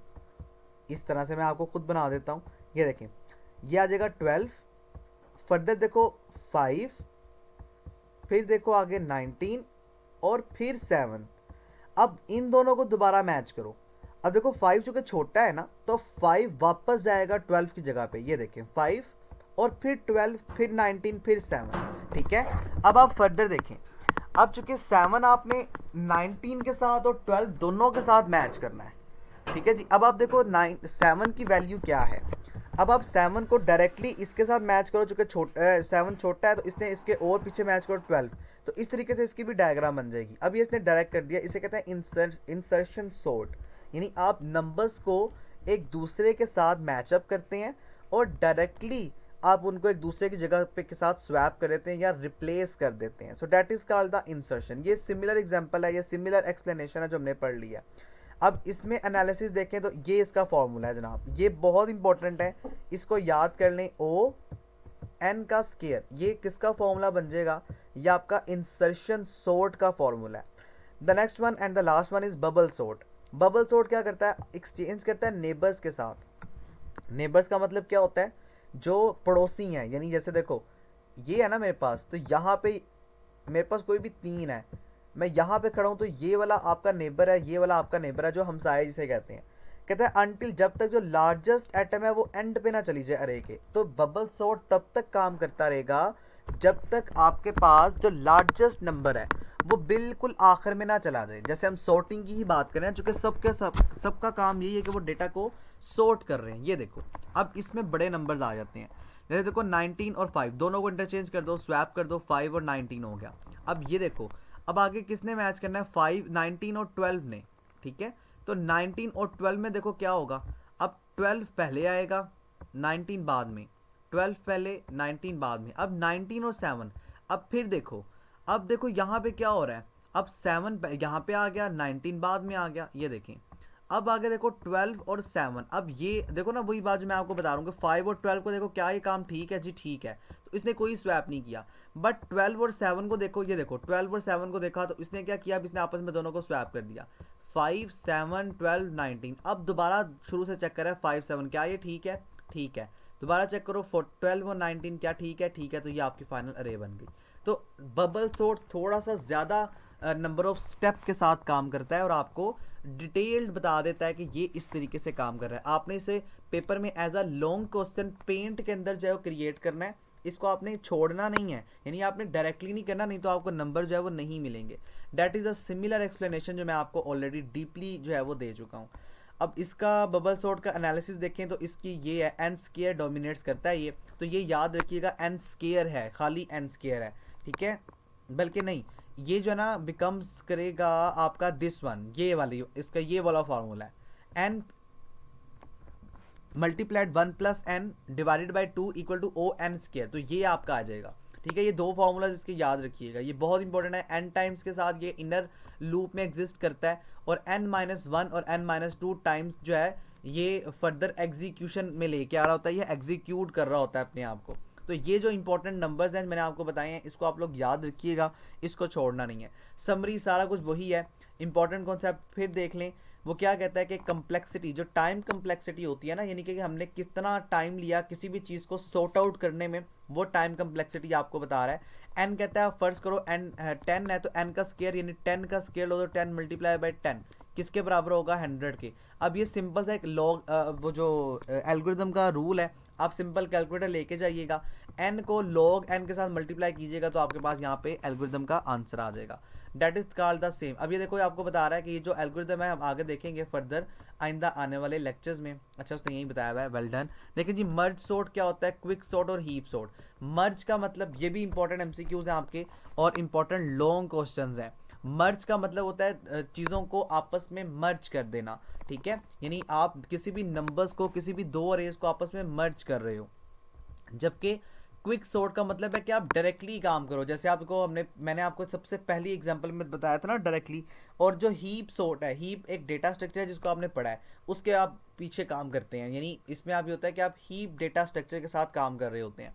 इस तरह से मैं आपको खुद बना देता हूँ। ये देखें, ये आ जाएगा 12, फर्दर देखो 5, फिर देखो आगे 19 और फिर 7। अब इन दोनों को दोबारा मैच करो। अब देखो 5 चूंकि छोटा है ना, तो 5 वापस जाएगा 12 की जगह पे, ये देखें 5 और फिर 12 फिर 19 फिर 7, ठीक है। अब आप फर्दर देखें, अब चूंकि 7 आपने 19 के साथ और 12 दोनों के साथ मैच करना है, ठीक है जी। अब आप देखो 7 की वैल्यू क्या है। अब आप 7 को डायरेक्टली इसके साथ मैच करो, चूंकि 7 छोटा है तो इसने इसके और पीछे मैच करो 12, तो इस तरीके से इसकी भी डायग्राम बन जाएगी। अब ये इसने डायरेक्ट कर दिया, इसे कहते हैं इंसर्शन सॉर्ट, यानी आप नंबर्स को एक दूसरे के साथ मैचअप करते हैं और डायरेक्टली आप उनको एक दूसरे की जगह पे के साथ स्वैप कर देते हैं या रिप्लेस कर देते हैं। So that is called the insertion. ये सिमिलर एग्जांपल है, ये सिमिलर एक्सप्लेनेशन है जो हमने पढ़ लिया। अब इसमें एनालिसिस देखें तो ये इसका फॉर्मूला है जनाब, ये बहुत इंपॉर्टेंट है, इसको याद कर लें। ओ एन का स्केयर, ये किसका फॉर्मूला बन जाएगा, ये आपका इंसर्शन सॉर्ट का फॉर्मूला है। The next one and the last one is bubble sort. Bubble sort क्या करता है, एक्सचेंज करता है नेबर्स के साथ। नेबर्स का मतलब क्या होता है, जो पड़ोसी हैं, यानी जैसे देखो ये है ना मेरे पास, तो यहाँ पे मेरे पास कोई भी 3 है, मैं यहाँ पे खड़ा हूँ तो ये वाला आपका नेबर है, ये वाला आपका नेबर है, जो हमसाए जिसे कहते हैं। कहता है अनटिल, जब तक जो लार्जेस्ट एटम है वो एंड पे ना चली जाए अरे के, तो बबल सॉर्ट तब तक काम करता रहेगा जब तक आपके पास जो लार्जेस्ट नंबर है वो बिल्कुल आखिर में ना चला जाए। जैसे हम सॉर्टिंग की ही बात करें, चूंकि सबका काम यही है कि वो डेटा को सॉर्ट कर रहे हैं। ये देखो अब इसमें बड़े नंबर्स आ जाते हैं, जैसे देखो 19 और 5 दोनों को इंटरचेंज कर दो, स्वैप कर दो, 5 और 19 हो गया। अब ये देखो, अब आगे किसने मैच करना है, 5 19 और 12 ने, ठीक है। तो 19 और 12 में देखो क्या होगा, अब 12 पहले आएगा 19 बाद में, 12 पहले 19 बाद में, अब 19 और 7। अब फिर देखो, अब देखो यहाँ पे क्या हो रहा है, अब 7 यहाँ पे आ गया, 19 बाद में आ गया, ये देखें। अब आगे देखो 12 और 7, अब ये देखो ना वही बात जो मैं आपको बता रहा हूँ कि 5 और 12 को देखो क्या ये काम ठीक है जी, ठीक है, तो इसने कोई स्वैप नहीं किया। बट 12 और 7 को देखो, ये देखो 12 और 7 को देखा तो इसने क्या किया, अब इसने आपस में दोनों को स्वैप कर दिया, 5 7 12 19। अब दोबारा शुरू से चेक करें 5 7 क्या ये ठीक है, ठीक है, दोबारा चेक करो 12 और 19 क्या ठीक है, ठीक है, तो ये आपकी फाइनल अरे बन गई। तो बबल सॉर्ट थोड़ा सा ज़्यादा नंबर ऑफ स्टेप के साथ काम करता है और आपको डिटेल्ड बता देता है कि ये इस तरीके से काम कर रहा है। आपने इसे पेपर में as a long question paint के अंदर जो है वो क्रिएट करना है, इसको आपने छोड़ना नहीं है, यानी आपने डायरेक्टली नहीं करना, नहीं तो आपको नंबर जो है वो नहीं मिलेंगे। That is a similar explanation जो मैं आपको ऑलरेडी डीपली जो है वो दे चुका हूँ। अब इसका बबल सॉर्ट का एनालिसिस देखें तो इसकी ये है, एन स्केयर डोमिनेट्स करता है ये, तो ये याद रखिएगा एन स्केयर है, खाली एन स्केयर है, ठीक है। बल्कि नहीं, ये जो है ना बिकम्स करेगा आपका दिस वन, ये वाली, इसका ये वाला फॉर्मूला है, N multiplied 1 plus N divided by 2 equal to O N square, तो ये आपका आ जाएगा, ठीक है। ये दो फार्मूलाज इसके याद रखिएगा, ये बहुत इंपॉर्टेंट है। एन टाइम्स के साथ ये इनर लूप में एग्जिस्ट करता है और n-1 और n-2 टाइम्स जो है ये फर्दर एग्जीक्यूशन में लेके आ रहा होता है, ये एग्जीक्यूट कर रहा होता है अपने आप को। तो ये जो इंपॉर्टेंट नंबर्स हैं मैंने आपको बताए हैं, इसको आप लोग याद रखिएगा, इसको छोड़ना नहीं है। समरी सारा कुछ वही है, इंपॉर्टेंट कॉन्सेप्ट फिर देख लें। वो क्या कहता है कि कम्प्लेक्सिटी, जो टाइम कम्प्लेक्सिटी होती है ना, यानी कि हमने कितना टाइम लिया किसी भी चीज़ को सॉर्ट आउट करने में, वो टाइम कम्प्लेक्सिटी आपको बता रहा है। एन कहता है फर्स्ट करो एन 10 है तो एन का स्केयर यानी 10 का स्केयर लो तो 10 मल्टीप्लाई बाई 10 किसके बराबर होगा, 100 के। अब ये सिंपल सा एक लॉग वो जो एल्गोरिदम का रूल है, आप सिंपल कैलकुलेटर लेके जाइएगा, एन को लॉग एन के साथ मल्टीप्लाई कीजिएगा तो आपके पास यहाँ पे एल्गोरिदम का आंसर आ जाएगा। That is called the same. अब ये देखो आपको बता रहा है कि ये जो एल्गोरिदम है हम आगे देखेंगे फर्दर आइंदा आने वाले लेक्चर्स में। अच्छा उसने यही बताया हुआ है, वेल डन। लेकिन जी मर्ज सॉर्ट क्या होता है, क्विक सॉर्ट और हीप सॉर्ट। मर्ज का मतलब, ये भी इंपॉर्टेंट एमसीक्यूज हैं आपके और इंपॉर्टेंट लॉन्ग क्वेश्चंस हैं। मर्ज का मतलब होता है चीज़ों को आपस में मर्ज कर देना, ठीक है, यानी आप किसी भी नंबर्स को, किसी भी दो अरेज को आपस में मर्ज कर रहे हो। जबकि क्विक सॉर्ट का मतलब है कि आप डायरेक्टली काम करो, जैसे आपको मैंने आपको सबसे पहली एग्जांपल में बताया था ना डायरेक्टली। और जो हीप सॉर्ट है, हीप एक डेटा स्ट्रक्चर है जिसको आपने पढ़ा है, उसके आप पीछे काम करते हैं, यानी इसमें आप ये होता है कि आप हीप डेटा स्ट्रक्चर के साथ काम कर रहे होते हैं।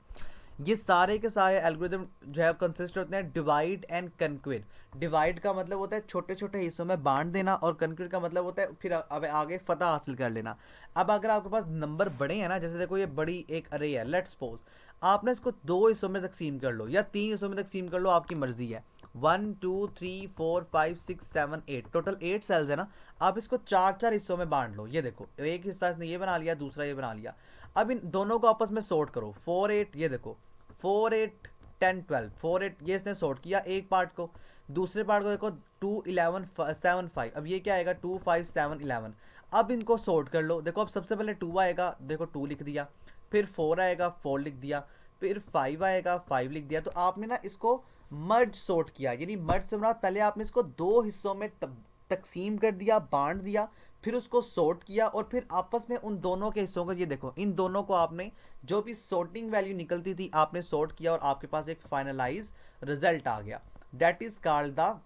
ये सारे के सारे एल्गोरिदम जो है कंसिस्ट होते हैं डिवाइड एंड कन्क्वेर। डिवाइड का मतलब होता है छोटे छोटे हिस्सों में बांट देना, और कन्क्वेर का मतलब होता है फिर अब आगे फतह हासिल कर लेना। अब अगर आपके पास नंबर बड़े हैं ना, जैसे देखो ये बड़ी एक अरे है, लेट्स सपोज आपने इसको दो हिस्सों में तकसीम कर लो या तीन हिस्सों में तकसीम कर लो, आपकी मर्जी है। 1 2 3 4 5 6 7 8 टोटल 8 सेल्स है ना। आप इसको चार चार हिस्सों में बांट लो, ये देखो एक हिस्सा इसने ये बना लिया, दूसरा ये बना लिया। अब इन दोनों को आपस में सॉर्ट करो, 4 8, ये देखो 4 8 10 12, 4 8 ये इसने सॉर्ट किया एक पार्ट को। दूसरे पार्ट को देखो 2 11 7 5, अब ये क्या आएगा 2 5 7 11। अब इनको सॉर्ट कर लो, देखो अब सबसे पहले 2 आएगा, देखो 2 लिख दिया। फिर 4 आएगा, 4 लिख दिया। फिर 5 आएगा, 5 लिख दिया। तो आपने ना इसको मर्ज सॉर्ट किया, यानी मर्ज से मुराद पहले आपने इसको दो हिस्सों में तकसीम कर दिया, बांट दिया, फिर उसको सॉर्ट किया, और फिर आपस में उन दोनों के हिस्सों को, ये देखो इन दोनों को आपने जो भी सॉर्टिंग वैल्यू निकलती थी आपने सॉर्ट किया, और आपके पास एक फाइनलाइज रिजल्ट आ गया। That is called the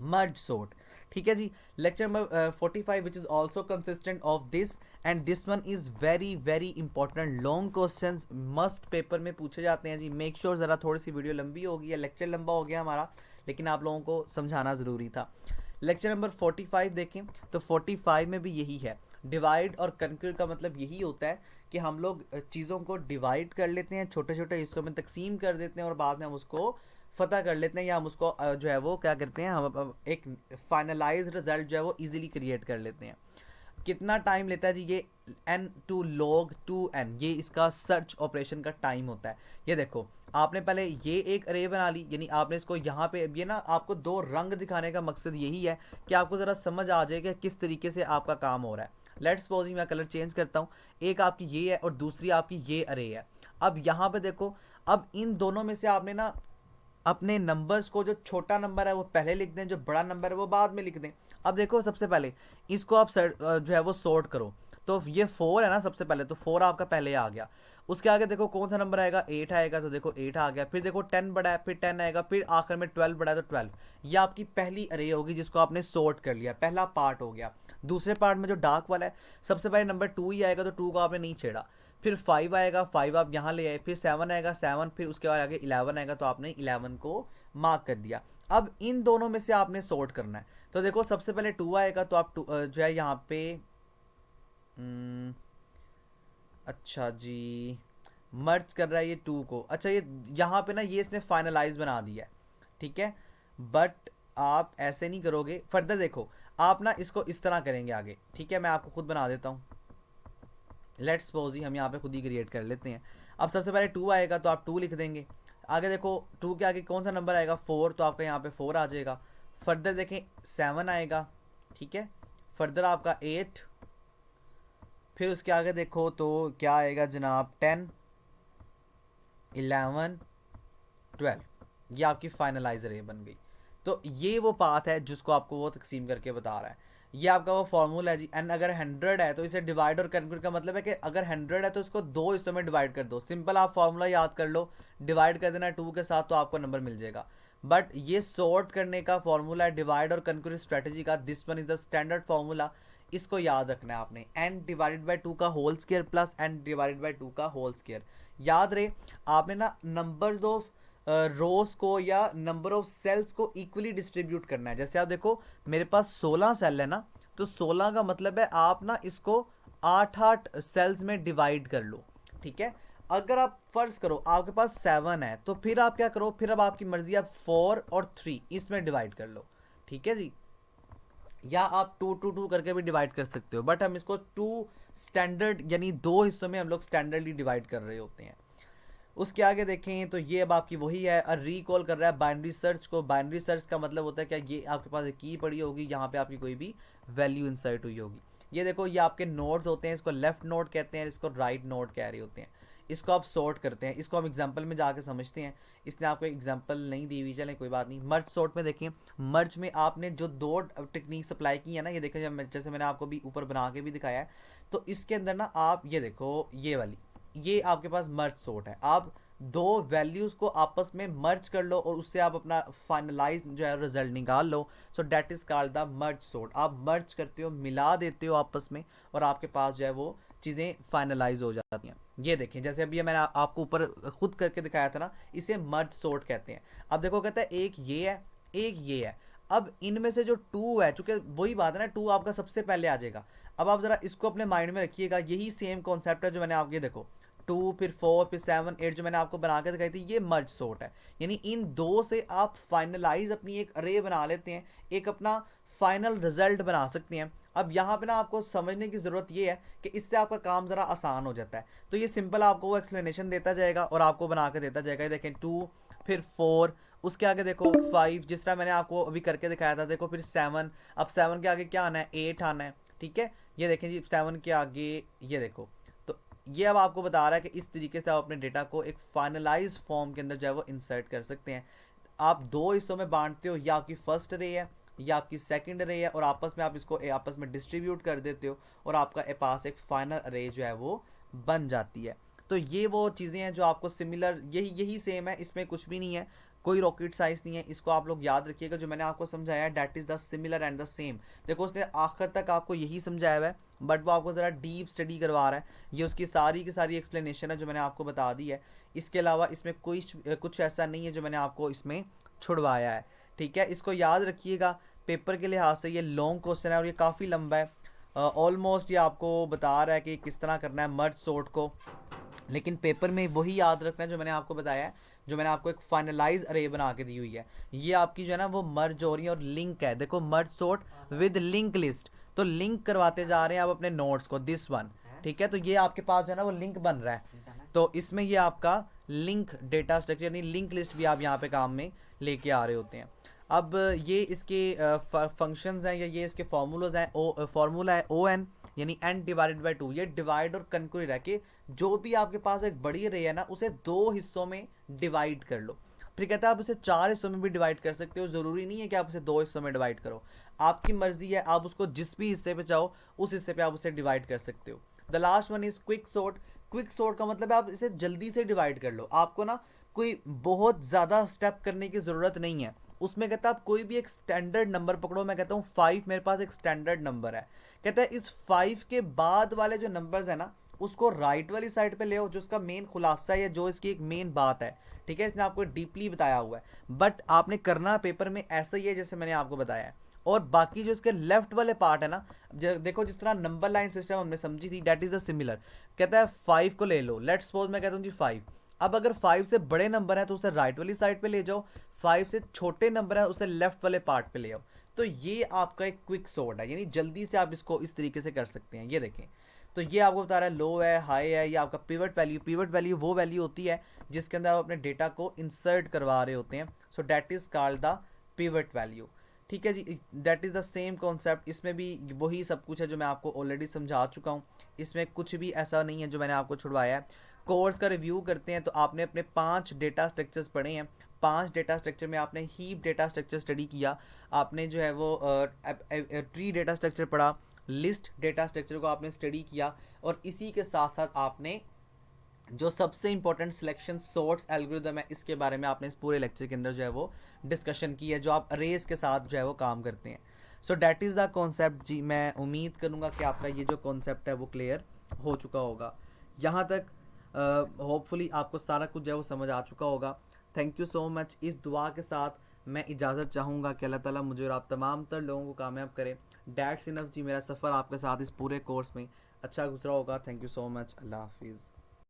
merge sort. ठीक है जी। Lecture number 45 which is also consistent of this, and this one is very very important. Long question must paper में पूछे जाते हैं जी। मेक श्योर ज़रा थोड़ी सी वीडियो लंबी होगी या लेक्चर लंबा हो गया हमारा, लेकिन आप लोगों को समझाना ज़रूरी था। लेक्चर नंबर 45 देखें तो 45 में भी यही है। डिवाइड और कन्क्रीट का मतलब यही होता है कि हम लोग चीज़ों को डिवाइड कर लेते हैं, छोटे छोटे हिस्सों में तकसीम कर देते हैं, और बाद में हम उसको फतह कर लेते हैं, या हम उसको जो है वो क्या करते हैं, हम एक फाइनलाइज रिजल्ट जो है वो इजीली क्रिएट कर लेते हैं। कितना टाइम लेता है जी ये, n टू log 2n, ये इसका सर्च ऑपरेशन का टाइम होता है। ये देखो आपने पहले ये एक अरे बना ली, यानी आपने इसको यहाँ पे, ये ना आपको दो रंग दिखाने का मकसद यही है कि आपको ज़रा समझ आ जाए कि किस तरीके से आपका काम हो रहा है। लेट्स सपोज मैं कलर चेंज करता हूँ, एक आपकी ये है और दूसरी आपकी ये अरे है। अब यहाँ पे देखो, अब इन दोनों में से आपने ना अपने नंबर्स को, जो छोटा नंबर है वो पहले लिख दें, जो बड़ा नंबर है वो बाद में लिख दें। अब देखो सबसे पहले इसको आप जो है वो सॉर्ट करो, तो ये 4 है ना सबसे पहले, तो 4 आपका पहले आ गया। उसके आगे देखो कौन सा नंबर आएगा, 8 आएगा, तो देखो 8 आ गया। फिर देखो 10 बड़ा है, फिर 10 आएगा, फिर आखिर में 12 बड़ा है, तो 12। ये आपकी पहली अरे होगी जिसको आपने सॉर्ट कर लिया, पहला पार्ट हो गया। दूसरे पार्ट में जो डार्क वाला है, सबसे पहले नंबर 2 ही आएगा, तो 2 को आपने नहीं छेड़ा। फिर 5 आएगा, 5 आप यहाँ ले आए। फिर 7 आएगा, 7, फिर उसके बाद आगे 11 आएगा, तो आपने 11 को मार्क कर दिया। अब इन दोनों में से आपने सॉर्ट करना है, तो देखो सबसे पहले 2 आएगा, तो आप जो है यहाँ पे अच्छा जी मर्ज कर रहा है ये 2 को। अच्छा ये यहाँ पे ना ये इसने फाइनलाइज बना दिया है, ठीक है। बट आप ऐसे नहीं करोगे, फर्दर देखो आप ना इसको इस तरह करेंगे आगे, ठीक है। मैं आपको खुद बना देता हूँ। लेट्स सपोज ही हम यहाँ पे खुद ही क्रिएट कर लेते हैं। अब सबसे पहले 2 आएगा, तो आप 2 लिख देंगे। आगे देखो 2 के आगे कौन सा नंबर आएगा, 4, तो आपका यहाँ पे 4 आ जाएगा। फर्दर देखें 7 आएगा, ठीक है। फर्दर आपका 8, फिर उसके आगे देखो तो क्या आएगा जनाब, 10 11 12। ये आपकी फाइनलाइज अरे बन गई। तो ये वो पाथ है जिसको आपको वो तकसीम करके बता रहा है। ये आपका वो फॉर्मूला है जी। एंड अगर 100 है तो इसे डिवाइड और कैलकुलेट का मतलब है कि अगर 100 है तो इसको दो हिस्सों में डिवाइड कर दो। सिंपल आप फॉर्मूला याद कर लो, डिवाइड कर देना 2 के साथ, तो आपको नंबर मिल जाएगा। बट ये सॉर्ट करने का फॉर्मूला है डिवाइड और कैलकुलेट स्ट्रेटेजी का, this one is the standard formula. इसको याद रखना है आपने, एन डिवाइडेड बाई 2 का whole square plus N divided by 2 का होल स्केयर। याद रहे आपने ना नंबर्स ऑफ रोज को या नंबर ऑफ सेल्स को इक्वली डिस्ट्रीब्यूट करना है। जैसे आप देखो मेरे पास 16 सेल है ना, तो 16 का मतलब है आप ना इसको 8 8 सेल्स में डिवाइड कर लो, ठीक है। अगर आप फर्ज करो आपके पास 7 है, तो फिर आप क्या करो, फिर अब आपकी मर्जी, आप 4 और 3 इसमें डिवाइड कर लो, ठीक है जी। या आप 2 2 2 करके भी डिवाइड कर सकते हो, बट हम इसको 2 स्टैंडर्ड यानी दो हिस्सों में हम लोग स्टैंडर्डली डिवाइड कर रहे होते हैं। उसके आगे देखें तो ये अब आपकी वही है, रिकॉल कर रहा है बाइनरी सर्च को। बाइनरी सर्च का मतलब होता है क्या, ये आपके पास एक की पड़ी होगी, यहाँ पे आपकी कोई भी वैल्यू इंसर्ट हुई होगी। ये देखो ये आपके नोड्स होते हैं, इसको लेफ्ट नोड कहते हैं, इसको राइट नोड कह रहे होते हैं। इसको आप सॉर्ट करते हैं, इसको हम एग्जांपल में जाके समझते हैं। इसने आपको एग्जांपल नहीं दी हुई, चलें कोई बात नहीं। मर्ज सॉर्ट में देखें, मर्ज में आपने जो दो टेक्निक सप्लाई की है ना, ये देखें जैसे मैंने आपको भी ऊपर बना के भी दिखाया है, तो इसके अंदर ना आप ये देखो ये वाली, ये आपके पास मर्ज सॉर्ट है। आप दो वैल्यूज को आपस में मर्ज कर लो और उससे आप अपना फाइनलाइज जो है रिजल्ट निकाल लो। So that is called the merge sort. आप मर्ज करते हो, मिला देते हो आपस में, और आपके पास जो है वो चीज़ें फाइनलाइज हो जाती हैं। ये देखें, जैसे अभी मैंने आपको ऊपर खुद करके दिखाया था ना, इसे मर्ज सॉर्ट कहते हैं। अब देखो, कहता है एक ये है, एक ये है। अब इनमें से जो टू है, चूंकि वही बात है ना, टू आपका सबसे पहले आ जाएगा। अब आप जरा इसको अपने माइंड में रखिएगा, यही सेम कॉन्सेप्ट है जो मैंने आपके, देखो 2 फिर 4 फिर 7 8 जो मैंने आपको बना के दिखाई थी, ये मर्ज सॉर्ट है। यानी इन दो से आप फाइनलाइज अपनी एक अरे बना लेते हैं, एक अपना फाइनल रिजल्ट बना सकते हैं। अब यहाँ पे ना आपको समझने की ज़रूरत ये है कि इससे आपका काम ज़रा आसान हो जाता है। तो ये सिंपल आपको वो एक्सप्लेनेशन देता जाएगा और आपको बना के देता जाएगा। ये देखें 2 फिर 4, उसके आगे देखो 5, जिस तरह मैंने आपको अभी करके दिखाया था। देखो फिर 7, अब 7 के आगे क्या आना है, 8 आना है। ठीक है, ये देखें जी 7 के आगे ये देखो। तो ये अब आपको बता रहा है कि इस तरीके से आप अपने डेटा को एक फाइनलाइज फॉर्म के अंदर जो है वो इंसर्ट कर सकते हैं। आप दो हिस्सों में बांटते हो, या आपकी फर्स्ट रे है या आपकी सेकंड रे है, और आपस में आप इसको आपस में डिस्ट्रीब्यूट कर देते हो और आपका पास एक फाइनल रे जो है वो बन जाती है। तो ये वो चीज़ें हैं जो आपको सिमिलर, यही यही सेम है, इसमें कुछ भी नहीं है, कोई रॉकेट साइंस नहीं है। इसको आप लोग याद रखिएगा, जो मैंने आपको समझाया है that is the similar and the same. देखो उसने आखिर तक आपको यही समझाया हुआ है, बट वो आपको ज़रा डीप स्टडी करवा रहा है। ये उसकी सारी की सारी एक्सप्लेनेशन है जो मैंने आपको बता दी है। इसके अलावा इसमें कोई कुछ ऐसा नहीं है जो मैंने आपको इसमें छुड़वाया है। ठीक है, इसको याद रखिएगा। पेपर के लिहाज से ये लॉन्ग क्वेश्चन है और ये काफ़ी लंबा है। ऑलमोस्ट ये आपको बता रहा है कि किस तरह करना है मर्ज सॉर्ट को, लेकिन पेपर में वही याद रखना है जो मैंने आपको बताया है, जो मैंने आपको एक फाइनलाइज अरे बना के दी हुई है। ये आपकी जो है ना वो मर्ज हो रही है और लिंक है। देखो merge sort with link list, तो लिंक करवाते जा रहे हैं आप अपने नोट्स को, दिस वन। ठीक है, तो ये आपके पास जो है ना वो लिंक बन रहा है। तो इसमें ये आपका लिंक डेटा स्ट्रक्चर यानी लिंक लिस्ट भी आप यहाँ पे काम में लेके आ रहे होते हैं। अब ये इसके फंक्शंस हैं या ये इसके फार्मूलाज हैं। फार्मूला है ON यानी n डिवाइडेड बाई 2। ये डिवाइड और कंक्रीट है कि जो भी आपके पास एक बड़ी रे है ना, उसे दो हिस्सों में डिवाइड कर लो। फिर कहता है आप उसे 4 हिस्सों में भी डिवाइड कर सकते हो, ज़रूरी नहीं है कि आप उसे 2 हिस्सों में डिवाइड करो, आपकी मर्जी है। आप उसको जिस भी हिस्से पे चाहो उस हिस्से पे आप उसे डिवाइड कर सकते हो। The last one is quick sort. Quick sort का मतलब है आप इसे जल्दी से डिवाइड कर लो, आपको ना कोई बहुत ज़्यादा स्टेप करने की ज़रूरत नहीं है। उसमें कहता है आप कोई भी एक स्टैंडर्ड नंबर पकड़ो। मैं कहता हूँ 5 मेरे पास एक स्टैंडर्ड नंबर है। कहता है इस 5 के बाद वाले जो नंबर्स है ना, उसको राइट वाली साइड पे ले आओ, जो उसका मेन खुलासा है या जो इसकी एक मेन बात है। ठीक है, इसने आपको डीपली बताया हुआ है, बट आपने करना पेपर में ऐसा ही है जैसे मैंने आपको बताया है। और बाकी जो इसके लेफ्ट वाले पार्ट है ना, देखो जिस तरह नंबर लाइन सिस्टम हमने समझी थी, डेट इज द सिमिलर। कहता है 5 को ले लो, लेट्स सपोज मैं कहता हूँ जी 5। अब अगर 5 से बड़े नंबर है तो उसे राइट वाली साइड पे ले जाओ, 5 से छोटे नंबर है उसे लेफ्ट वाले पार्ट पे ले आओ। तो ये आपका एक क्विक सॉर्ट है, यानी जल्दी से आप इसको इस तरीके से कर सकते हैं। ये देखें, तो ये आपको बता रहा है लो है, हाई है, ये आपका पिवट वैल्यू। पिवट वैल्यू वो वैल्यू होती है जिसके अंदर आप अपने डेटा को इंसर्ट करवा रहे होते हैं। So that is called the pivot value. ठीक है जी, that is the same concept. इसमें भी वही सब कुछ है जो मैं आपको ऑलरेडी समझा चुका हूँ। इसमें कुछ भी ऐसा नहीं है जो मैंने आपको छुड़वाया है। कोर्स का रिव्यू करते हैं तो आपने अपने 5 डेटा स्ट्रक्चर्स पढ़े हैं। 5 डेटा स्ट्रक्चर में आपने हीप डेटा स्ट्रक्चर स्टडी किया, आपने जो है वो ट्री डेटा स्ट्रक्चर पढ़ा, लिस्ट डेटा स्ट्रक्चर को आपने स्टडी किया, और इसी के साथ साथ आपने जो सबसे इंपॉर्टेंट सिलेक्शन सॉर्ट्स एल्गोरिदम है, इसके बारे में आपने इस पूरे लेक्चर के अंदर जो है वो डिस्कशन की है, जो आप अरेज के साथ जो है वो काम करते हैं। So that is the concept जी। मैं उम्मीद करूँगा कि आपका ये जो कॉन्सेप्ट है वो क्लियर हो चुका होगा। यहाँ तक होपफुली आपको सारा कुछ जो है वो समझ आ चुका होगा। Thank you so much. इस दुआ के साथ मैं इजाज़त चाहूँगा कि अल्लाह ताला मुझे और आप तमाम तर लोगों को कामयाब करे। डैट्स इनफ जी, मेरा सफ़र आपके साथ इस पूरे कोर्स में अच्छा गुजरा होगा। Thank you so much. Allah हाफिज़।